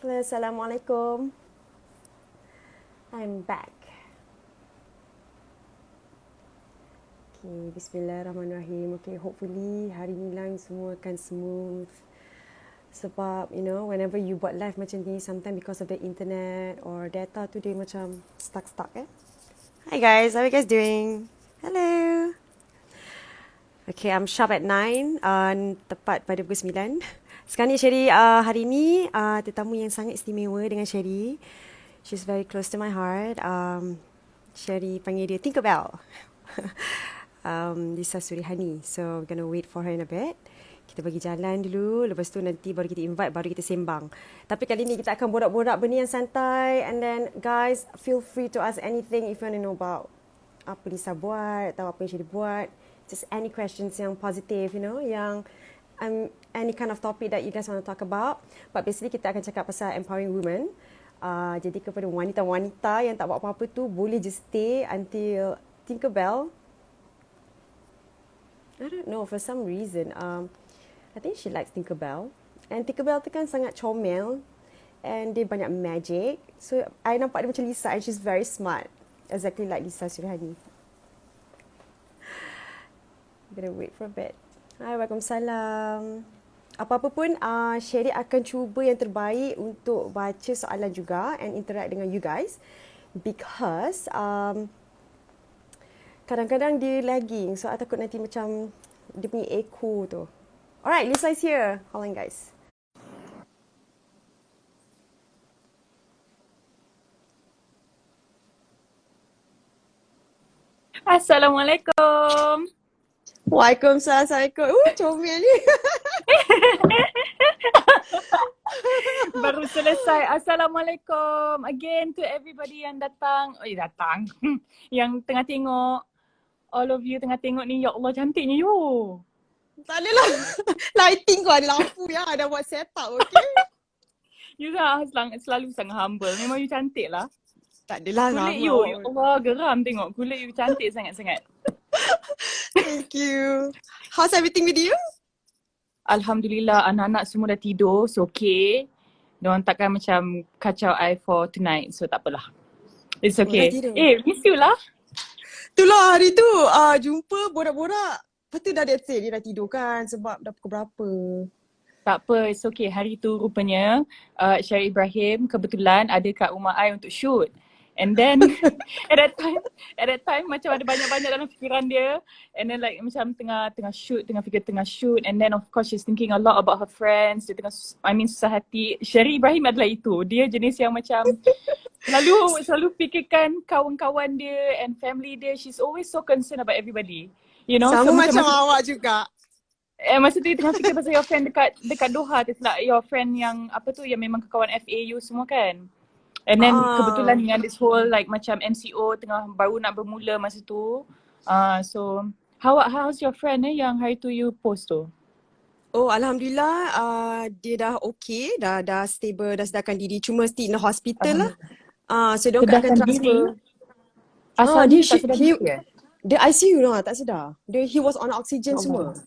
Hello, Assalamualaikum. I'm back. Okay, Bismillahirrahmanirrahim. Okay, hopefully hari ni lang semua akan smooth. Sebab, whenever you buat live macam ni, sometimes because of the internet or data tu dia macam stuck eh. Hi guys, how are you guys doing? Hello. Okay, I'm sharp at 9, tepat pada pukul 9. Sekarang ni Sherry, hari ni tetamu yang sangat istimewa dengan Sherry. She's very close to my heart. Sherry panggil dia Tinkerbell. Lisa Surihani. So, we're gonna wait for her in a bit. Kita bagi jalan dulu. Lepas tu nanti baru kita invite, baru kita sembang. Tapi kali ni kita akan borak-borak benda yang santai. And then, guys, feel free to ask anything if you want to know about apa Lisa buat, atau apa yang Sherry buat. Just any questions yang positive, yang any kind of topic that you guys want to talk about. But basically kita akan cakap pasal empowering women. Jadi kepada wanita-wanita yang tak buat apa-apa tu, boleh just stay until Tinkerbell. I don't know, for some reason, I think she likes Tinkerbell. And Tinkerbell tu kan sangat comel. And dia banyak magic. So, I nampak dia macam Lisa and she's very smart. Exactly like Lisa Surihani. Gonna wait for a bit. Hai, Waalaikumsalam. Apa-apa pun, Sherry akan cuba yang terbaik untuk baca soalan juga and interact dengan you guys. Because kadang-kadang dia lagging. So, I takut nanti macam dia punya echo tu. Alright, Lisa is here. Hold on, guys. Assalamualaikum. Waalaikumsalam. Assalamualaikum. Comel ni. Baru selesai. Assalamualaikum. Again to everybody yang datang. Datang. Yang tengah tengok. All of you tengah tengok ni. Ya Allah, cantiknya you. Tak adalah. Lighting kau ada lampu ya. Ada buat setup, okay? You kan selalu sangat humble. Memang you cantik lah. Tak adalah. Kulit you. Ya Allah, geram tengok. Kulit you cantik sangat-sangat. Thank you. How's everything with you? Alhamdulillah, anak-anak semua dah tidur. So okay. Diorang takkan macam kacau I for tonight. So tak apalah. It's okay. Miss you lah. Itulah hari tu jumpa borak-borak. Lepas tu dah that's it. Dia dah tidur kan sebab dah pukul berapa. Tak apa, it's okay. Hari tu rupanya Syarif Ibrahim kebetulan ada kat rumah I untuk shoot. And then at that time macam ada banyak-banyak dalam fikiran dia. And then like macam tengah fikir tengah shoot. And then of course she's thinking a lot about her friends. Dia tengah susah hati. Syarif Ibrahim adalah itu. Dia jenis yang macam selalu fikirkan kawan-kawan dia and family dia. She's always so concerned about everybody. You know? Sama so, macam awak juga. Masa tu tengah fikir pasal your friend dekat Doha tu lah. Your friend yang apa tu yang memang kawan FAU semua kan. And then kebetulan dengan this whole like macam MCO tengah baru nak bermula masa tu. So how's your friend yang hari tu you post tu? Oh Alhamdulillah dia dah okay, dah stable, dah sedarkan diri. Cuma still in the hospital lah. So dia akan transfer. Dia tak sedar diri ke? Dia ICU lah, tak sedar. He was on oxygen semua.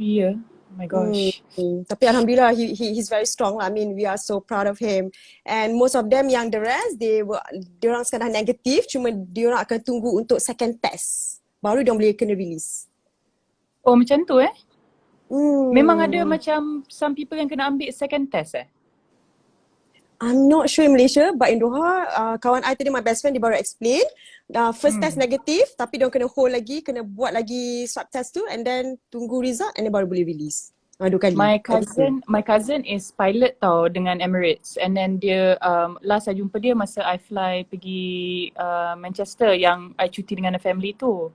Yeah. Oh my gosh. Tapi Alhamdulillah he's very strong lah. I mean we are so proud of him. And most of them yang the rest, diorang sekarang dah negatif. Cuma diorang akan tunggu untuk second test. Baru diorang boleh kena release. Oh macam tu Memang ada macam some people yang kena ambil second test I'm not sure in Malaysia, but in Doha, kawan I tadi, my best friend, dia baru explain. First test negatif, tapi dia kena hold lagi, kena buat lagi swab test tu and then tunggu result and then baru boleh release. 2 kali. My cousin is pilot tau dengan Emirates. And then dia, last I jumpa dia masa I fly pergi Manchester yang I cuti dengan the family tu.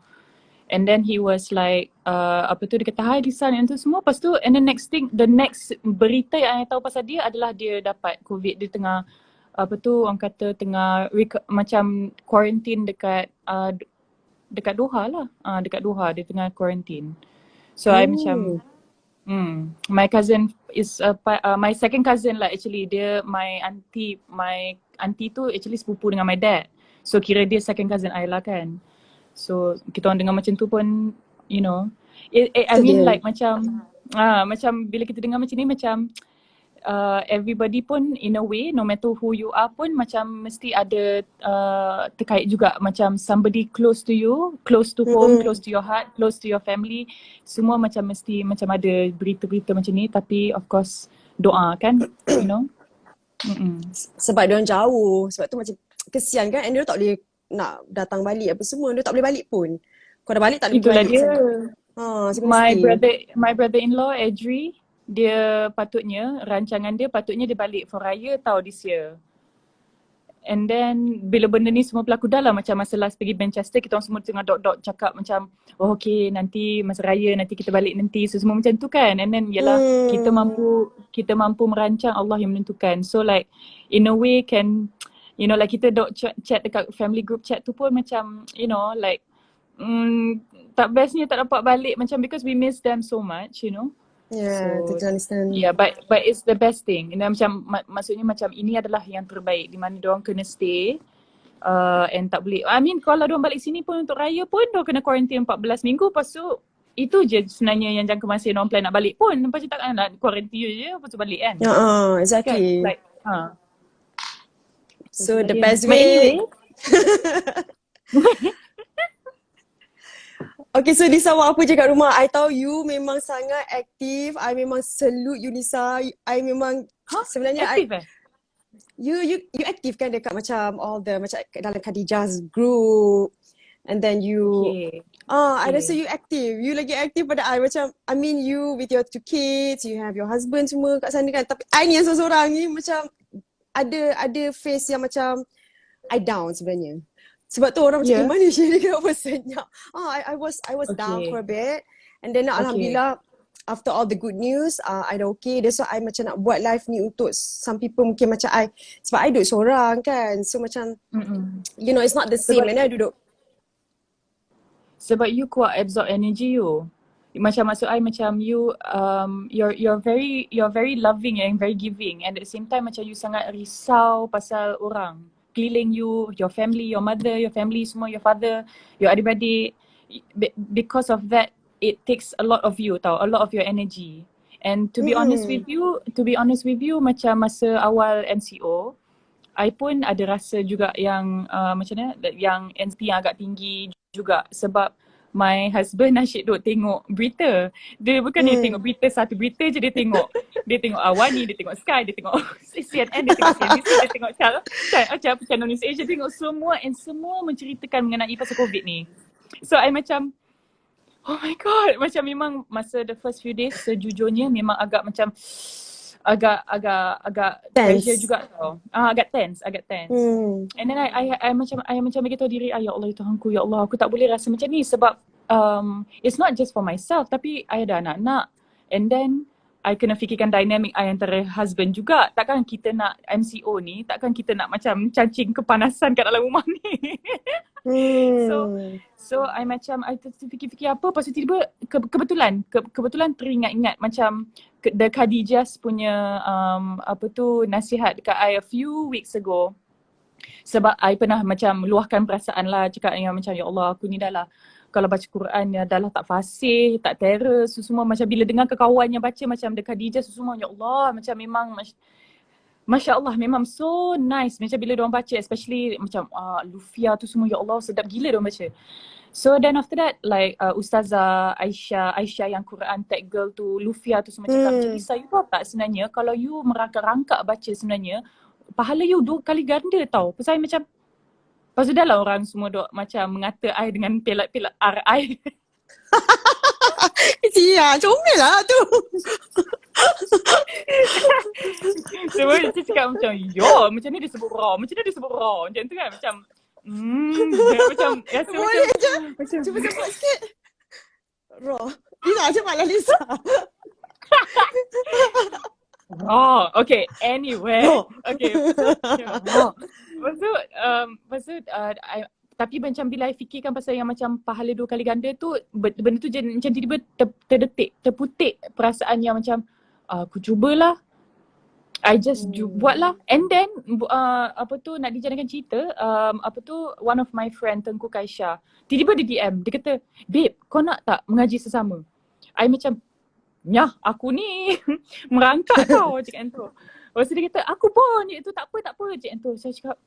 And then he was like, dia kata, hi Lisa ni tu semua. Lepas tu, and then the next berita yang I tahu pasal dia adalah dia dapat COVID. Dia tengah, orang kata tengah macam quarantine dekat Doha lah. Dekat Doha, dia tengah quarantine. So I macam, my cousin is, my second cousin lah actually. Dia, my auntie tu actually sepupu dengan my dad. So kira dia second cousin I lah kan. So kita orang dengar macam tu pun, you know, I mean like macam bila kita dengar macam ni macam everybody pun in a way, no matter who you are pun macam mesti ada terkait juga macam somebody close to you, close to home, close to your heart, close to your family. Semua macam mesti macam ada berita-berita macam ni, tapi of course doa kan, you know. Sebab dia orang jauh, sebab tu macam kesian kan, and dia tak boleh nak datang balik apa semua, dia tak boleh balik pun. Kau dah balik tak boleh Itulah balik dia. sebab My brother-in-law Adri, dia patutnya rancangan dia patutnya dia balik for raya tau this year. And then bila benda ni semua berlaku dah lah, macam masa last pergi Manchester, kita orang semua tengah dot cakap macam oh okay nanti masa raya nanti kita balik nanti, so semua macam tu kan. And then yalah kita mampu merancang, Allah yang menentukan. So like in a way can, you know, like kita dot chat dekat family group chat tu pun macam, you know, like tak bestnya tak dapat balik macam, because we miss them so much, you know. Yeah, So totally understand. yeah, but it's the best thing. And macam maksudnya macam ini adalah yang terbaik di mana diorang kena stay and tak boleh. I mean kalau diorang balik sini pun untuk raya pun diorang kena quarantine 14 minggu, lepas tu itu je sebenarnya yang jangka masa diorang plan nak balik pun. Lepas tu takkan nak quarantine je lepas tu balik kan. Exactly. Kan? Like, so the best But way. anyway, Okay, so Nisa buat apa je kat rumah? I tahu you memang sangat aktif. I memang salute you Nisa. I memang sebenarnya aktif you aktif kan dekat macam all the macam dalam Khadijah's group, and then you I rasa you aktif. You lagi aktif pada I. Macam I mean you with your 2 kids, you have your husband semua kat sana kan. Tapi I ni yang seorang ni macam ada phase yang macam I down sebenarnya. Sebab tu orang macam mana dia kenapa senyap. I was down for a bit, and then alhamdulillah after all the good news I dah okay. That's why I macam nak buat live ni untuk some people mungkin macam I, sebab I duduk seorang kan, so macam you know it's not the same. And I duduk sebab you kuat absorb energy you. Macam maksud I macam you you're very loving and very giving, and at the same time macam you sangat risau pasal orang keliling you, your family, your mother, your family semua, your father, your adik-beradik. Because of that, it takes a lot of you tau, a lot of your energy. And to be honest with you, macam masa awal MCO, I pun ada rasa juga yang macam mana, yang anxiety yang agak tinggi juga, sebab my husband asyik duk tengok berita. Dia bukan dia tengok berita, satu berita je dia tengok. Dia tengok Awani, dia tengok Sky, dia tengok CNN, dia tengok CNBC, dia tengok Channel News Asia, dia tengok semua, and semua menceritakan mengenai pasal COVID ni. So I macam oh my god, macam memang masa the first few days sejujurnya memang agak macam agak pressure juga tau. Agak tense. And then I macam bagi tahu diri, ya Allah ya Tuhanku, ya Allah aku tak boleh rasa macam ni, sebab it's not just for myself, tapi I ada anak-anak, and then I kena fikirkan dynamic I antara husband juga. Takkan kita nak MCO ni, takkan kita nak macam cacing kepanasan kat dalam rumah ni. So I macam I fikir-fikir apa, lepas tu tiba kebetulan teringat-ingat macam the Khadijah's punya nasihat dekat I a few weeks ago. Sebab I pernah macam luahkan perasaan lah, cakap yang macam ya Allah aku ni dah lah kalau baca Quran ya dah lah tak fasih, tak terror, semua macam bila dengar ke kawan yang baca macam the Khadijah semua, ya Allah macam memang Masya Allah memang so nice macam bila diorang baca, especially macam Lufia tu semua, ya Allah sedap gila diorang baca. So then after that like Ustazah Aisyah yang Quran tag girl tu, Lufia tu semua cakap macam Lisa, you tahu tak sebenarnya kalau you merangkak-rangkak baca sebenarnya pahala you 2 kali ganda tau. Pasal macam lepas tu dah lah orang semua duk macam mengata I dengan pelat-pelat RI. Sia, comel lah tu. Semua dia cakap macam, yo macam ni dia sebut raw, macam tu kan, macam macam rasa boleh macam cuba sebut sikit. Raw. Lisa, cepatlah Lisa. Oh, okay. Anyway. Okay. Lepas tu, tapi macam bila I fikirkan pasal yang macam pahala 2 kali ganda tu, benda tu macam tiba-tiba terputik perasaan yang macam aku cubalah. I just buat lah. And then nak dijadikan cerita, one of my friend Tengku Kaisha, tiba-tiba dia DM, dia kata, babe kau nak tak mengaji sesama? I macam nyah aku ni merangkak tau cakap macam tu. Lepas tu dia kata aku pun je tu tak apa cakap macam tu. Saya cakap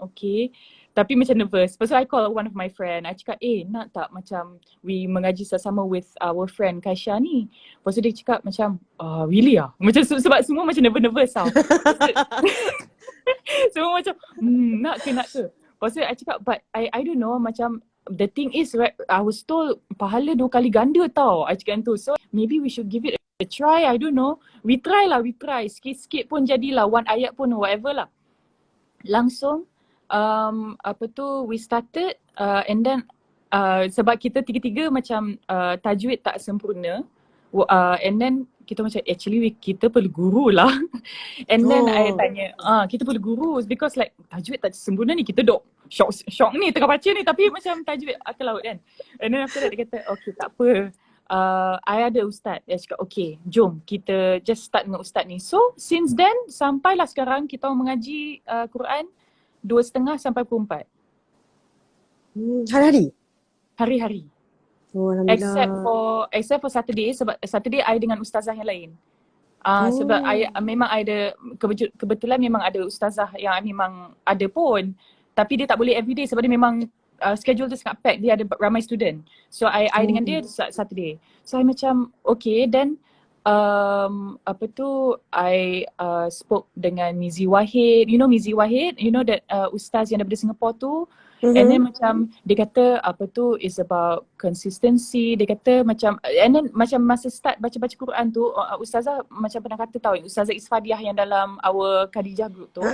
okay. Tapi macam nervous. Lepas tu I call one of my friend. I cakap nak tak macam we mengaji sama-sama with our friend Kaisha ni. Lepas tu dia cakap macam really ah? Macam sebab semua macam nervous-nervous tau. Lepas tu semua macam nak ke. Lepas tu I cakap but I don't know macam the thing is right, I was told pahala 2 kali ganda tau. I cakap tu. So maybe we should give it a try. I don't know. We try. Sikit-sikit pun jadilah 1 ayat pun whatever lah. Langsung we started and then sebab kita tiga-tiga macam tajwid tak sempurna. And then kita macam actually kita perlu guru lah. And then I tanya, kita perlu guru because like tajwid tak sempurna ni kita dok shock ni tengah baca ni tapi macam tajwid akan laut kan. And then after that dia kata okay tak apa. I ada ustaz. Dia cakap okay jom kita just start dengan ustaz ni. So since then sampailah sekarang kita mengaji Quran 2.5 sampai pukul 4. Hari-hari? Hari-hari. Oh, Alhamdulillah. Except for Saturday sebab Saturday I dengan ustazah yang lain. Sebab I memang ada kebetulan memang ada ustazah yang memang ada pun tapi dia tak boleh everyday sebab dia memang schedule tu sangat pack, dia ada ramai student. So I dengan dia Saturday. So I macam okay then I spoke dengan Mizi Wahid. You know Mizi Wahid? You know that ustaz yang daripada Singapore tu. And then macam dia kata is about consistency. Dia kata macam and then macam masa start baca-baca Quran tu ustazah macam pernah kata tahu ustazah Isfadiah yang dalam our Khadijah group tu.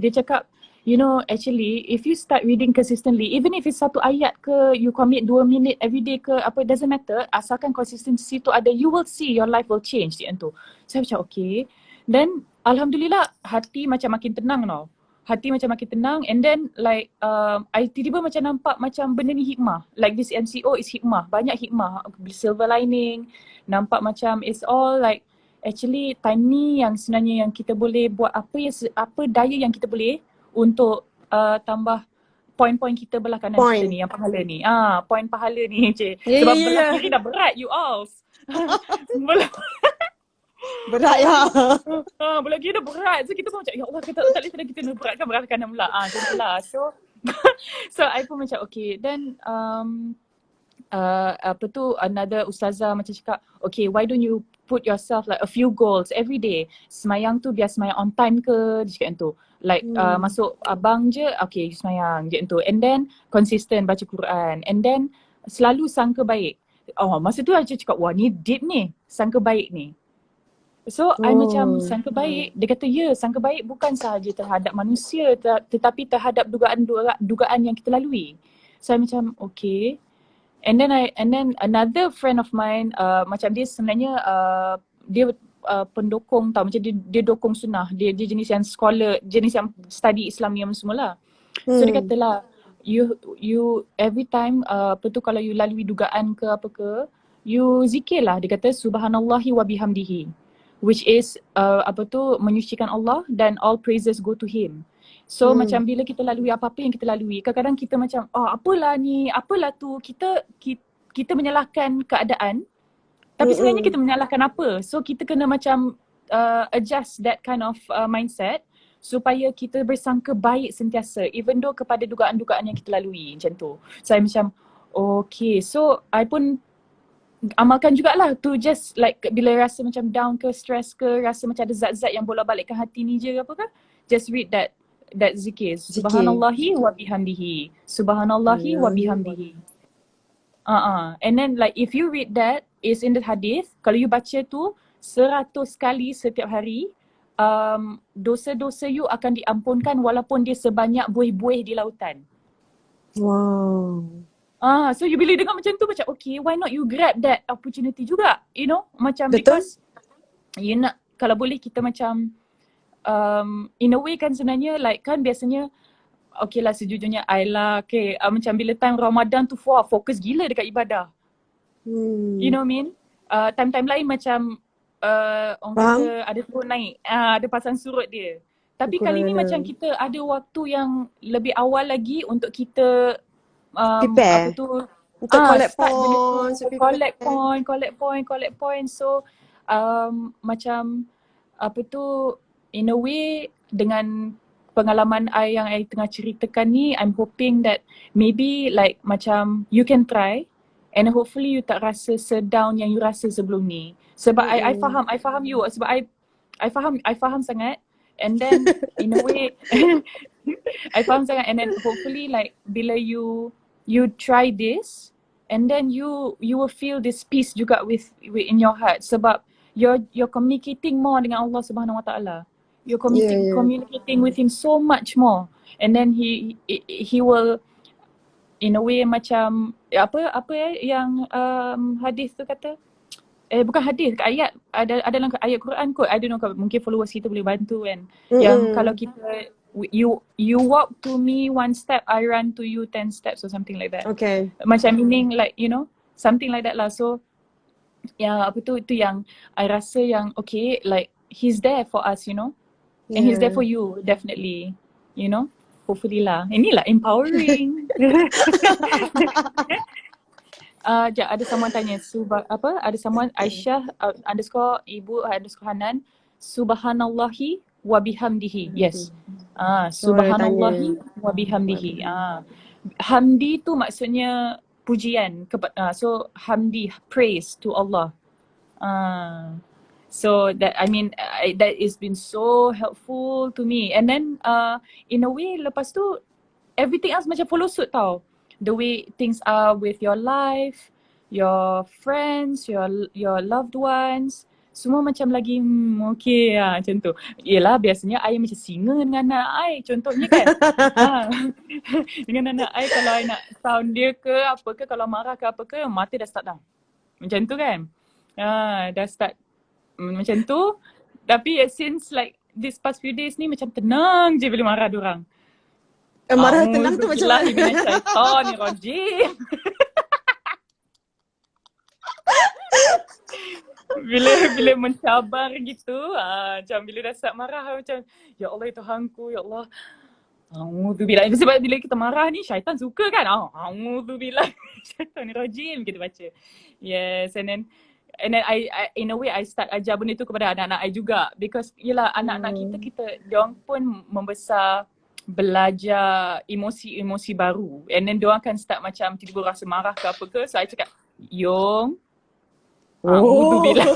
Dia cakap you know actually if you start reading consistently even if it's 1 ayat ke you commit 2 minit every day ke apa it doesn't matter asalkan consistency tu ada you will see your life will change macam tu. Saya macam okay. Then alhamdulillah hati macam makin tenang tau. Hati macam makin tenang and then like I tiba-tiba macam nampak macam benda ni hikmah. Like this MCO is hikmah. Banyak hikmah. Silver lining. Nampak macam it's all like actually time ni yang sebenarnya yang kita boleh buat apa daya yang kita boleh untuk tambah poin-poin kita belah kanan kita ni yang pahala ni. Poin pahala ni je. Sebab belah kiri dah berat you all. Berat ya. Belah kiri dah berat. So kita pun macam ya Allah kita tak boleh kita nak beratkan belah kanan pula. Macam tu lah. So I pun macam okay. Then another ustazah macam cakap okay why don't you put yourself like a few goals every day. Semayang tu biar semayang on time ke, dia cakap macam tu. Like masuk abang je, okay semayang je macam tu. And then consistent baca Quran. And then selalu sangka baik. Masa tu I cakap wah ni deep ni, sangka baik ni. So I macam sangka baik, dia kata sangka baik bukan sahaja terhadap manusia tetapi terhadap dugaan yang kita lalui. So I macam okay. And then another friend of mine macam dia sebenarnya dia pendokong tau, macam dia dokong sunnah. Dia jenis yang scholar, jenis yang study Islam yang semualah. So dia katalah you every time kalau you lalui dugaan ke apa ke, you zikirlah. Dia kata subhanallahi wa bihamdihi. Which is menyucikan Allah dan all praises go to him. So macam bila kita lalui apa-apa yang kita lalui, kadang-kadang kita macam apalah ni, apalah tu, kita menyalahkan keadaan tapi sebenarnya kita menyalahkan apa. So kita kena macam adjust that kind of mindset supaya kita bersangka baik sentiasa even though kepada dugaan-dugaan yang kita lalui macam tu. So I macam okay, so I pun amalkan jugalah to just like bila rasa macam down ke, stress ke, rasa macam ada zat-zat yang bolak-balikkan hati ni je apa kan, just read that zikir. Subhanallahi wa bihamdihi. Subhanallahi wa bihamdihi. And then like if you read that, is in the hadith, kalau you baca tu 100 kali setiap hari, dosa-dosa you akan diampunkan walaupun dia sebanyak buih-buih di lautan. Wow. So you bila dengar macam tu macam okay, why not you grab that opportunity juga, you know, macam betul. Because you nak, kalau boleh kita macam in a way kan sebenarnya like kan biasanya okay lah sejujurnya I lah okay, macam bila time Ramadan tu fokus gila dekat ibadah. You know what I mean? Time-time lain macam orang kata ada turun naik, ada pasang surut dia. Tapi kali ni macam kita ada waktu yang lebih awal lagi untuk kita Untuk collect Start benda points, tu, lebih collect point. So macam apa tu, in a way dengan pengalaman I yang I tengah ceritakan ni, I'm hoping that maybe like macam you can try and hopefully you tak rasa sedown yang you rasa sebelum ni. Sebab I faham you, sebab I faham sangat, and then in a way I faham sangat, and then hopefully like bila you try this and then you will feel this peace juga with in your heart, sebab you're communicating more dengan Allah Subhanahu Wa Taala. You're communicating with him so much more, and then he will in a way macam yang hadis tu kata, bukan hadis, ayat, ada dalam ayat Quran kot, I don't know, mungkin followers kita boleh bantu kan. Yang kalau kita you walk to me one step, I run to you 10 steps or something like that. Okay. Macam meaning like, you know, something like that lah. So yang apa tu, itu yang I rasa yang okay, like he's there for us, you know. And he's there for you, definitely. You know, hopefully lah. Inilah empowering. Sekejap, ada someone tanya, ada someone Aisyah _Ibu_Hanan, subhanallahi wa bihamdihi. Yes. Subhanallahi wa bihamdihi. Hamdi tu maksudnya pujian. So hamdi, praise to Allah. So that, I mean, that has been so helpful to me. And then in a way, lepas tu everything else macam follow suit tau. The way things are with your life, your friends, your loved ones, semua macam lagi okay lah, macam tu. Yelah, biasanya I macam singa dengan anak I, contohnya kan. Dengan anak I, kalau I nak sound dia ke apa ke, kalau marah ke apa ke, mata dah start dah. Macam tu kan. Dah start macam tu. Tapi since like this past few days ni macam tenang je bila marah diorang. Marah tenang tu macam mana? Syaitan ni rajim. Bila mencabar gitu, macam bila dah start marah macam, ya Allah Tuhanku, ya Allah, a'udzubillah. Sebab bila kita marah ni syaitan suka kan, a'udzubillah, syaitan ni rajim kita baca. Yes, and then I in a way I start ajar benda tu kepada anak-anak I juga, because yelah anak-anak kita diorang pun membesar belajar emosi-emosi baru, and then diorang akan start macam tiba-tiba rasa marah ke apa ke. So I cakap, Yong, a'udzubillah.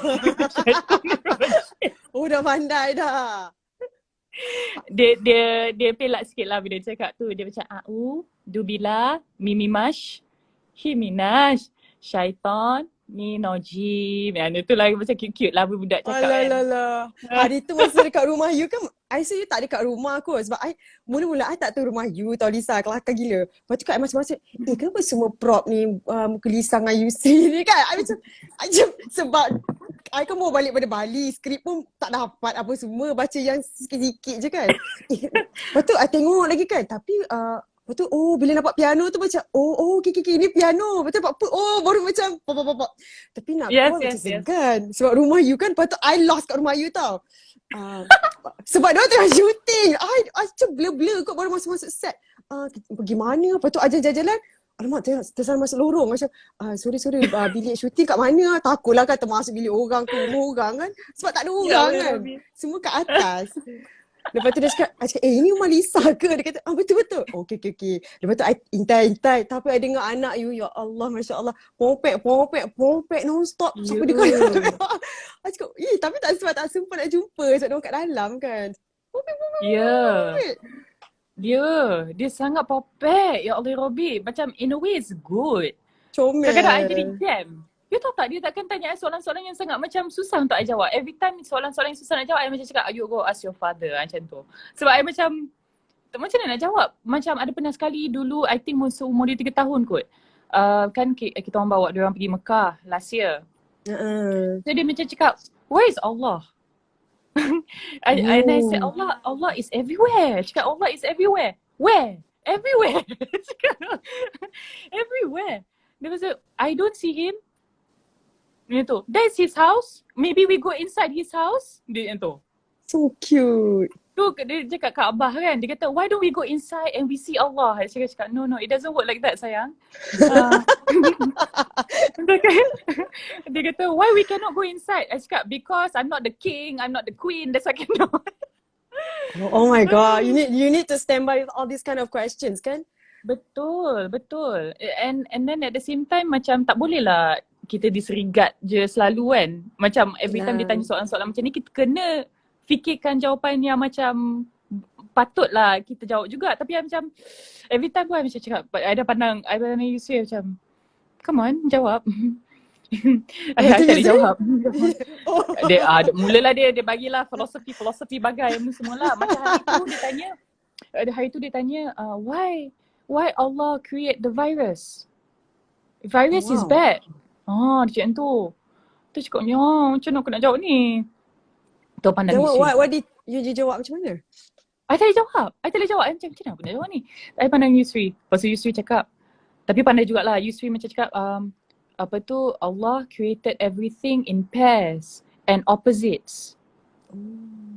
Dah pandai dah. Dia pelak sikit lah bila dia cakap tu. Dia macam a'udzubillah, mimimash, himinash, syaitan, ni nojim. Yang tu lah macam cute-cute lah budak cakap kan. Alalah. Hari tu masa dekat rumah you kan, I say you tak dekat rumah kot. Sebab mula-mula I tak tahu rumah you tau, Lisa. Kelakar gila. Lepas tu kat I macam-macam, kenapa semua prop ni muka Lisa dengan Yusri ni kan? I macam sebab I kan bawa balik pada Bali. Skrip pun tak dapat apa semua. Baca yang sikit-sikit je kan. Lepas tu I tengok lagi kan. Tapi lepas tu bila nampak piano tu macam okay, ni piano. Lepas tu nampak baru macam pop. Tapi nak macam segan. Sebab rumah you kan, lepas tu I lost kat rumah you tau. Sebab dia tengah shooting. I macam blur-blur kot baru masuk set. Pergi mana? Lepas tu jalan-jalan. Alamak, tersalah masuk lorong. Macam, sorry, bilik syuting kat mana? Takutlah kan termasuk bilik orang ke rumah orang kan. Sebab tak ada orang kan. Semua kat atas. Lepas tu dia cakap, ini rumah Lisa ke? Dia kata, betul-betul. Okay. Lepas tu I intai. Tapi I dengar anak you, ya Allah, Masya Allah. Pompek non-stop. Sampai dia kata. I cakap, tapi sebab tak sempat nak jumpa. Sebab dia orang kat dalam kan. Pompek. Dia sangat popek. Ya Allah Robi. Macam in a way it's good. Comel. Kadang-kadang I jadi jam. You tahu tak, dia takkan tanya I soalan-soalan yang sangat macam susah untuk I jawab. Every time soalan-soalan yang susah nak jawab, I macam cakap, you go ask your father, macam tu. Sebab I macam mana nak jawab. Macam ada pernah sekali dulu, I think umur dia 3 tahun kot. Kan kita orang bawa dia orang pergi Mekah last year. So dia macam cakap, where is Allah? And I said, Allah is everywhere. Cakap, Allah is everywhere. Where? Everywhere. Cakap, everywhere. Dia macam, I don't see him. Dia tu, that's his house. Maybe we go inside his house. Dia tu. So cute. tu dia cakap kat Abah kan, dia kata why don't we go inside and we see Allah. Saya cakap no, it doesn't work like that sayang. Dia kata why we cannot go inside. I cakap because I'm not the king, I'm not the queen, that's why I cannot. Oh my God, you need to stand by with all these kind of questions kan? Betul. And then at the same time macam tak boleh lah kita disregard je selalu kan. Macam every time dia tanya soalan-soalan macam ni, kita kena fikirkan jawapan yang macam patutlah kita jawab juga. Tapi I macam every time pun I macam cakap, I dah pandang Yusri macam come on, jawab. I tak boleh jawab. Mulalah dia bagilah filosofi bagai semua lah. Macam hari tu dia tanya why Allah create the virus? Virus is bad. Dia cakap tu. Tu cakapnya macam mana aku nak jawab ni? Tu pandang Yusri. What did you jawab macam mana? I tak boleh jawab. I macam mana aku nak jawab ni? I pandang Yusri. Lepas tu Yusri cakap, tapi pandai jugalah Yusri macam cakap Allah created everything in pairs and opposites.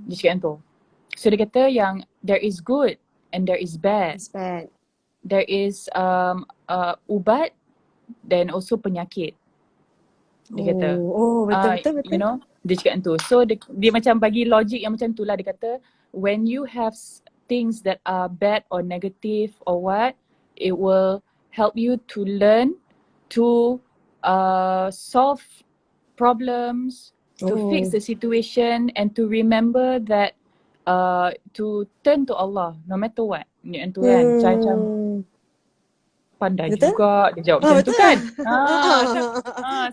Dia cakap tu. So dia kata yang there is good and there is bad. It's bad. There is ubat dan also penyakit. Dia kata. Betul. You know, dia cakap tu. So dia macam bagi logik yang macam tu lah. Dia kata when you have things that are bad or negative or what, it will help you to learn to solve problems, to fix the situation and to remember that to turn to Allah no matter what. Yang tu kan. Macam pandai betul? Juga dia jawab macam tu kan.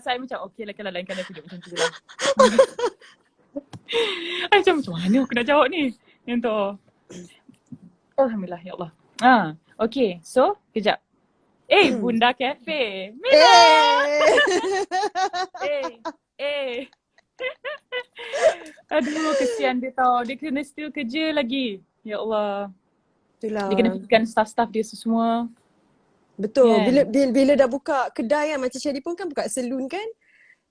Saya macam okey lah kalau lain kali aku jawab macam tu lah. Macam mana aku nak jawab ni? Yang tu. Alhamdulillah ya Allah. Okay, so kejap. Bunda Cafe. Mila. Aduh, kesian dia tau. Dia kena still kerja lagi. Ya Allah. Itulah. Dia kena fikirkan staff-staff dia semua. Betul. Bila dah buka kedai kan, macam Sherry pun kan buka salon kan.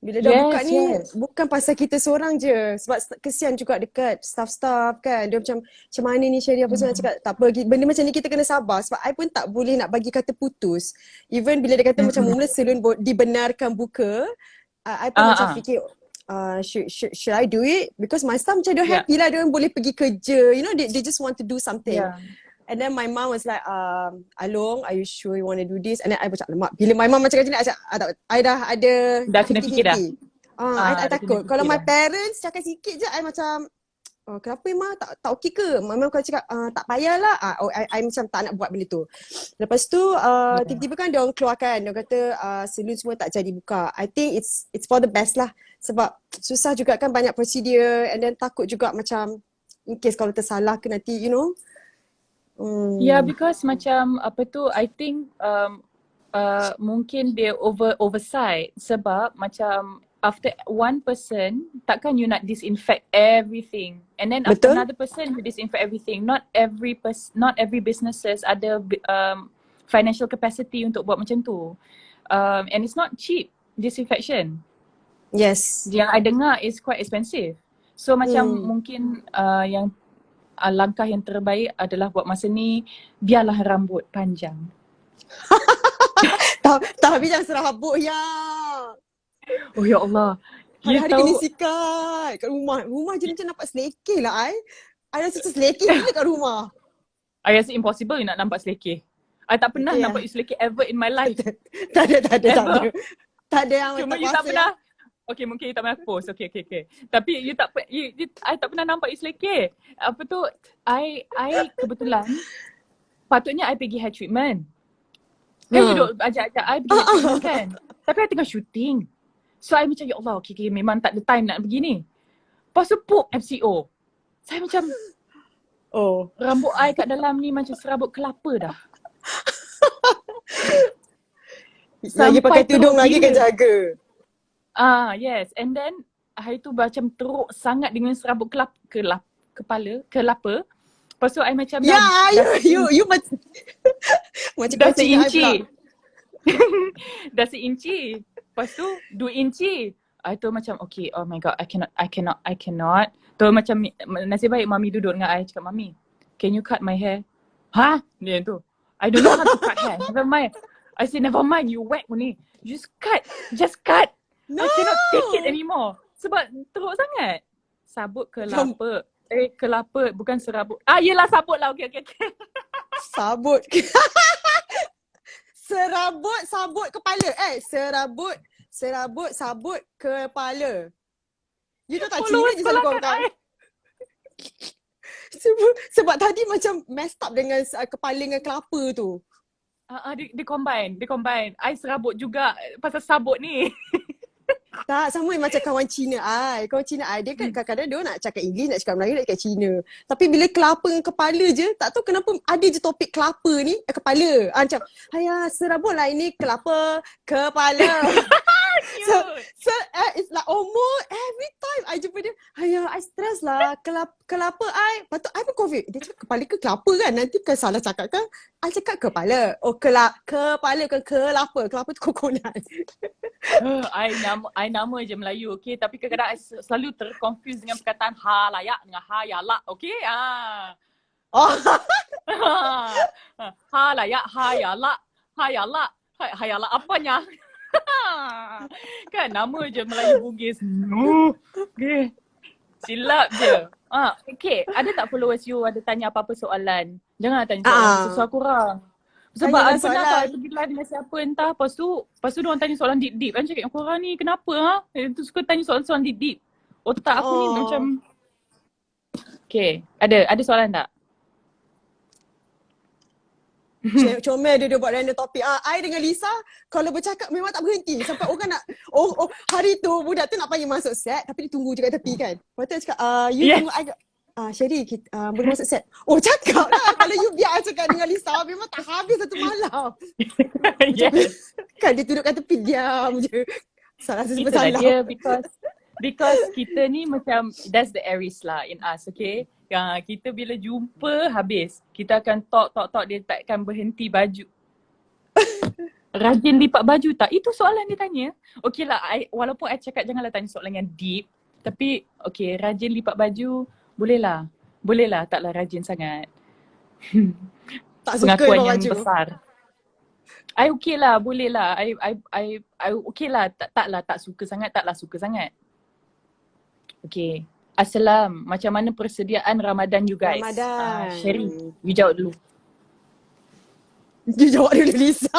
Bila dah buka ni bukan pasal kita seorang je. Sebab kesian juga dekat staff-staff kan. Dia macam mana ni Sherry apa semua cakap tak apa. Benda macam ni kita kena sabar. Sebab I pun tak boleh nak bagi kata putus. Even bila dia kata macam mula salon dibenarkan buka, I pun macam fikir should I do it? Because my staff macam dia happy lah. Dia boleh pergi kerja. You know, they just want to do something. And then my mom was like, Along, are you sure you want to do this? And then I macam, alamak, bila my mom macam ni, I dah ada dah kena fikir dah. I takut. Kalau my parents cakap sikit je, I macam, kenapa Ma? Tak okey ke? My mom kalau cakap, tak payahlah. I macam tak nak buat benda tu. Lepas tu, tiba-tiba kan dia orang keluarkan. Dia kata, salon semua tak jadi buka. I think it's for the best lah. Sebab susah juga kan banyak prosedur. And then takut juga macam, in case kalau tersalah ke nanti, you know. Yeah, because macam I think mungkin dia oversight sebab macam after one person takkan you nak disinfect everything and then after another person you disinfect everything. Not every businesses ada financial capacity untuk buat macam tu. And it's not cheap disinfection. Yes. Yang I dengar is quite expensive. So macam mungkin yang langkah yang terbaik adalah buat masa ni biarlah rambut panjang. Tapi jangan serabut ya. Oh ya Allah. Hari-hari kena sikat kat rumah. Rumah je macam nampak selekeh lah I rasa selekeh je kat rumah. I rasa impossible you nak nampak selekeh. I tak pernah nampak you selekeh ever in my life. Tak ada. Tak ada yang cuma you tak pernah. Okay, mungkin you tak pernah post. Okay. Tapi I tak pernah nampak you selekeh. I kebetulan patutnya I pergi hair treatment. Kan you duk ajak-ajak I pergi hair treatment kan. Tapi I tengah shooting. So I macam ya Allah, okay, memang tak ada time nak pergi ni. Lepas tu pop MCO. Saya macam rambut I kat dalam ni macam serabut kelapa dah. Lagi pakai tudung lagi kan jaga. Yes. And then hari tu macam teruk sangat dengan serabut kelapa. Lepas tu I macam you macam dah seinci. Dah seinci. Lepas tu 2 inci. I tu macam okay, oh my god, I cannot. Tu macam nasib baik mami duduk dengan I cakap, "Mami, can you cut my hair?" "Ha?" Dia tu. "I don't know how to cut hair." Never mind. I say, "Never mind, you whack ni. Just cut. Just cut." No! I cannot take it anymore. Sebab teruk sangat. Sabut kelapa. Kelapa bukan serabut. Yelah sabut lah. Okay. Sabut. Sabut kepala. Sabut kepala. You tahu tak, Cina je selalu korang. Sebab tadi macam messed up dengan kepala dengan kelapa tu. Dia combine. I serabut juga pasal sabut ni. Tak, sama macam kawan Cina I. Kawan Cina I, dia kan kadang-kadang dia nak cakap Inggeris, nak cakap Melayu, nak cakap Cina. Tapi bila kelapa dengan kepala je, tak tahu kenapa ada je topik kelapa ni, kepala. Macam, serabut lah ini kelapa, kepala. So it's like almost every time I jumpa dia, I stress lah, kelapa I. Patut I pun confuse. Dia cakap kepala ke kelapa kan? Nanti kan salah cakap kan? I cakap kepala. Oh, kepala bukan kelapa. Kelapa tu coconut. I nama je Melayu, okay? Tapi kadang-kadang I selalu terconfuse dengan perkataan ha layak dengan ha yalak, okay? Oh. Ha layak, ha yalak, ha yalak apanya? Kan nama je Melayu Bugis. Okay. Silap je. Okay, ada tak followers you ada tanya apa-apa soalan? Jangan tanya soalan sesuatu kurang. Sebab ada pernah tau, I pergi live dengan siapa entah. Lepas tu diorang tanya soalan deep-deep. Kan cakap, korang ni kenapa? Dia suka tanya soalan-soalan deep-deep. Otak aku ni macam... Okay, ada soalan tak? Comel dia buat random topik. I dengan Lisa kalau bercakap memang tak berhenti sampai orang nak hari tu budak tu nak panggil masuk set tapi dia tunggu je kat tepi kan. Lepas tu dia cakap tunggu I Sherry boleh masuk set. Cakap lah. Kalau you biar I cakap dengan Lisa memang tak habis satu malam. Yes. Kan dia duduk kat tepi diam je. Salah Itulah dia because kita ni macam that's the Aries lah in us, okay? Kita bila jumpa habis. Kita akan talk dia takkan berhenti baju. Rajin lipat baju tak? Itu soalan dia tanya. Okay lah, walaupun I cakap janganlah tanya soalan yang deep. Tapi okay, rajin lipat baju boleh lah, taklah rajin sangat. Tak suka pengakuan yang baju besar. I okay lah, boleh lah. I okay lah, tak suka sangat. Okay. Assalam, macam mana persediaan Ramadan you guys? Ramadan. Sherry, you jawab dulu. You jawab dulu Lisa.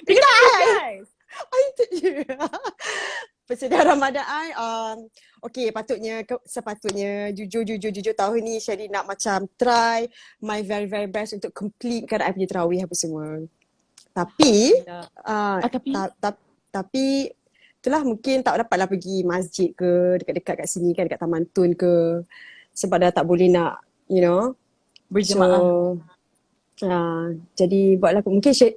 Tidak guys. Persediaan Ramadan okay, sepatutnya jujur tahun ni Sherry nak macam try my very very best untuk complete I punya tarawih apa semua. Tapi tapi itulah mungkin tak dapatlah pergi masjid ke dekat-dekat kat sini kan, dekat Taman Tun ke, sebab dah tak boleh nak berjemaah. Jadi buatlah mungkin Sherry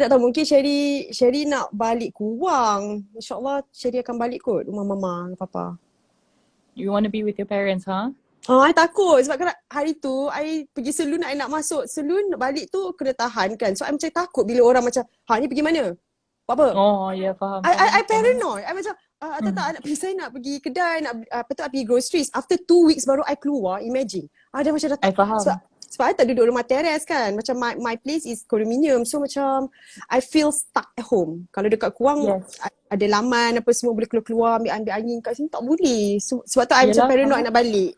tak tahu, mungkin Sherry nak balik Kuang. InsyaAllah Sherry akan balik kot rumah mama dan papa. You want to be with your parents, huh? I takut sebab kalau hari tu I pergi salon, I nak masuk salon balik tu kena tahan kan. So I macam takut bila orang macam ni pergi mana? Buat apa? Oh ya, faham. I paranoid. I macam tak nak pergi, saya nak pergi kedai, nak pergi groceries. After 2 weeks baru I keluar, imagine. Dia macam dah I faham. Sebab I tak duduk rumah teres kan. Macam my place is condominium. So macam I feel stuck at home. Kalau dekat Kuang ada laman apa semua boleh keluar ambil angin. Kat sini tak boleh. Sebab tu I macam paranoid nak balik.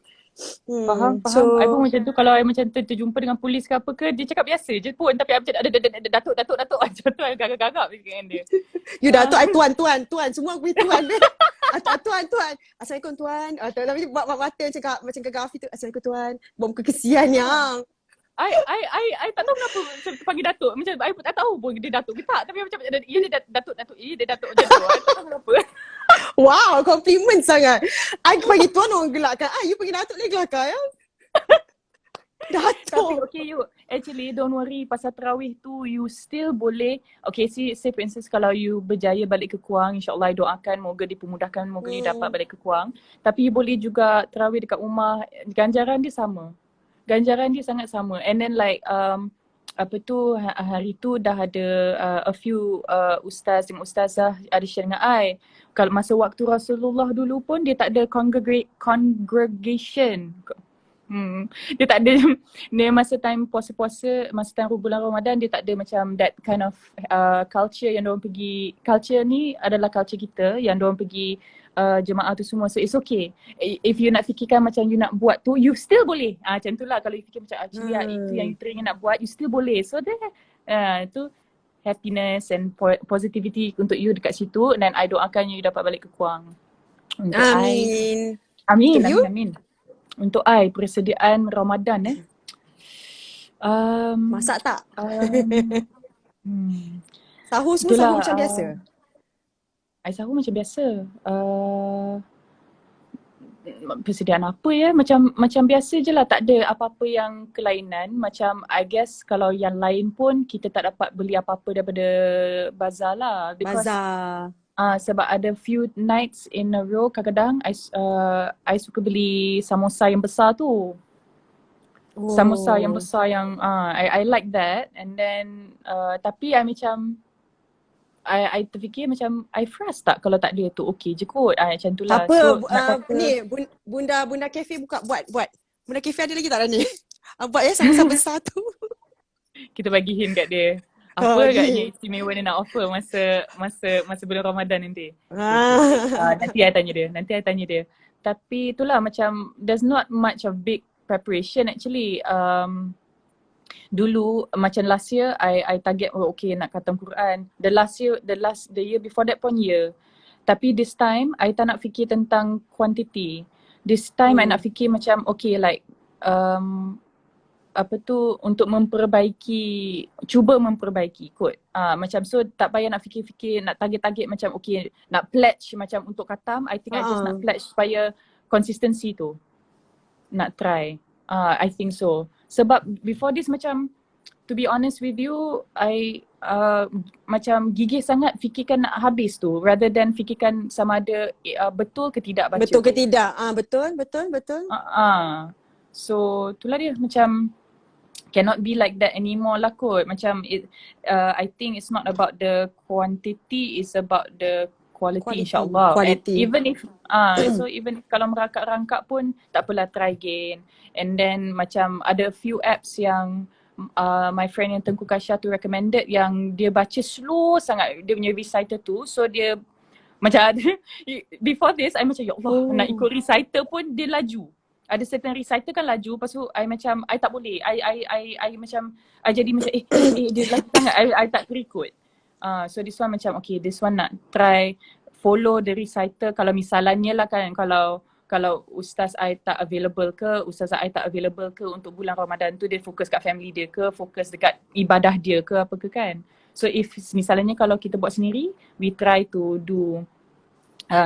Faham. I pun macam tu, kalau I macam terjumpa dengan polis ke apa ke, dia cakap biasa je pun, tapi I macam ada datuk macam tu, I gagap-gagap dengan dia. You datuk, I tuan, semua aku tuan. Tuan. Assalamualaikum tuan. Tapi buat mata macam Gafi tu. Assalamualaikum tuan. Buat muka kesian yang. I tak tahu kenapa macam panggil datuk. Macam I tak tahu pun dia datuk ke tak, tapi macam dia datuk, dia datuk macam tu. I tak tahu kenapa. Wow, compliment sangat. I panggil tuan orang gelakkan. You panggil datuk lagi gelakkan ya. Datuk. Tapi okay you, actually don't worry pasal tarawih tu, you still boleh. Okay, say for instance kalau you berjaya balik ke Kuang, insyaAllah I doakan moga dipermudahkan, moga you dapat balik ke Kuang. Tapi you boleh juga tarawih dekat rumah, ganjaran dia sangat sama. And then like apa tu hari tu dah ada a few ustaz dan ustazah ada share dengan I. Kalau masa waktu Rasulullah dulu pun dia tak ada congregation. Dia tak ada dia masa time puasa-puasa, masa time bulan Ramadan dia tak ada macam that kind of culture yang diorang pergi. Culture ni adalah culture kita yang diorang pergi jemaah tu semua. So it's okay. If you nak fikirkan macam you nak buat tu, you still boleh. Macam tu lah kalau you fikir macam actually itu yang you teringin nak buat, you still boleh. So tu happiness and positivity untuk you dekat situ, dan I doakan you dapat balik ke Kuang. Untuk Amin. Amin, Untuk you? amin. Untuk I, persediaan Ramadan Masak tak? Sahur semua itulah, sahur macam biasa? I sahur macam biasa. Persediaan apa ya? Macam biasa je lah. Tak ada apa-apa yang kelainan. Macam I guess kalau yang lain pun kita tak dapat beli apa-apa daripada bazar lah. Because Bazar. sebab ada few nights in a row kadang-kadang I suka beli samosa yang besar tu. Samosa yang besar yang I like that. And then tapi I macam I terfikir macam I frust tak kalau tak ada tu, okay je kot. Macam tu lah. Apa So ni bunda kafe buat. Bunda kafe ada lagi tak dah ni? Buat ya samosa besar tu. kita bagi hint kat dia. Apa agaknya istimewa dia nak offer masa bulan Ramadan nanti. Nanti I tanya dia. Tapi itulah macam there's not much of big preparation actually. Dulu macam last year I target okay nak khatam Quran. The year before that pun Tapi this time I tak nak fikir tentang quantity. This time I nak fikir macam okay like untuk cuba memperbaiki kot. Macam so tak payah nak fikir-fikir nak target macam okay nak pledge macam untuk khatam. I think I just nak pledge supaya consistency tu nak try. I think so. Sebab before this macam to be honest with you, I macam gigih sangat fikirkan nak habis tu rather than fikirkan sama ada betul ke tidak baca. Betul ke tidak? Betul. So itulah dia macam cannot be like that anymore lah kot. Macam I think it's not about the quantity, it's about the quality insyaAllah. Quality. And even if even kalau merangkak-rangkak pun tak apalah, try again. And then macam ada few apps yang my friend yang Tengku Kasha tu recommended yang dia baca slow sangat dia punya reciter tu. So dia macam ada before this I macam ya Allah nak ikut reciter pun dia laju. Ada certain reciter kan laju, lepas tu I tak boleh. I macam I jadi macam dia laju sangat, I tak terikut. So this one macam okay, this one nak try follow the reciter. Kalau misalnya lah kan, kalau ustaz I tak available ke, ustazah I tak available ke untuk bulan Ramadan tu, dia fokus kat family dia ke, fokus dekat ibadah dia ke apa ke kan. So if misalnya kalau kita buat sendiri, we try to do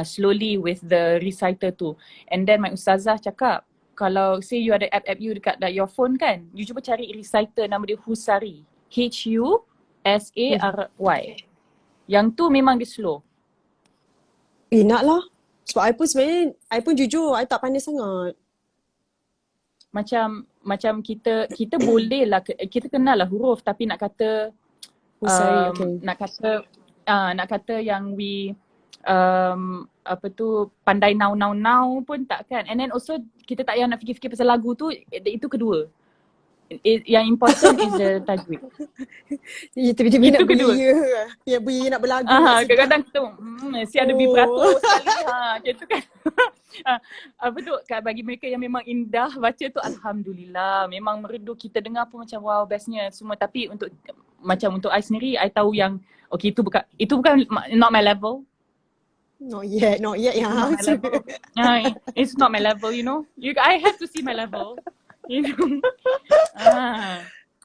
slowly with the reciter tu. And then my ustazah cakap, kalau say you ada app you dekat your phone kan, you cuba cari reciter nama dia Husari. Husary. Yang tu memang dia slow. Nak lah. Sebab I pun jujur, I tak pandai sangat. Macam kita boleh lah, kita kenal lah huruf, tapi nak kata nak kata yang we pandai now pun tak kan. And then also kita tak payah nak fikir-fikir pasal lagu tu, itu kedua. Yang important is the tajwid. Tiba-tiba nak bunyi nak berlagu. Kadang-kadang kita mesti ada vibrato sekali. Macam tu kan. Bagi mereka yang memang indah baca tu, alhamdulillah. Memang merdu, kita dengar pun macam wow, bestnya semua. Tapi untuk I sendiri, I tahu yang okay, itu bukan not my level. Not yet ya. It's not my level, you know. I have to see my level. You know.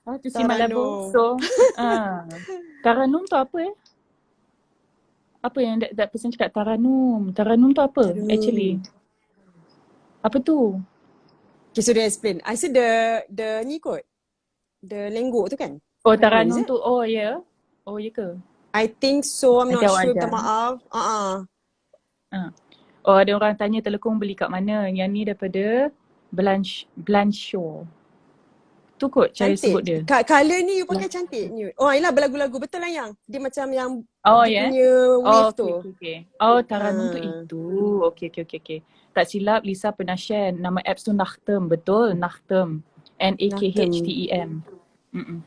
To see my level. So Taranum tu apa apa yang that person cakap? Taranum tu apa actually? Apa tu? Okay, so dia explain. I said the ni kot, the lenggok tu kan. Taranum tu ya ke? I think so, I'm not sure, minta maaf. Ada orang tanya telekung beli kat mana. Yang ni daripada Blanchard. Tu kot cara Cantik. sebut dia. Color ni you pakai cantik nude. Oh, yelah berlagu-lagu betul lah yang. Dia macam yang Oh dia ya? punya Oh wave tu. okay. Oh Taranum tu Ah, itu. Okay. Tak silap Lisa pernah share nama apps tu Nachtem. Betul, Nachtem. Nachtem. N-A-K-H-T-E-M. Mm-mm.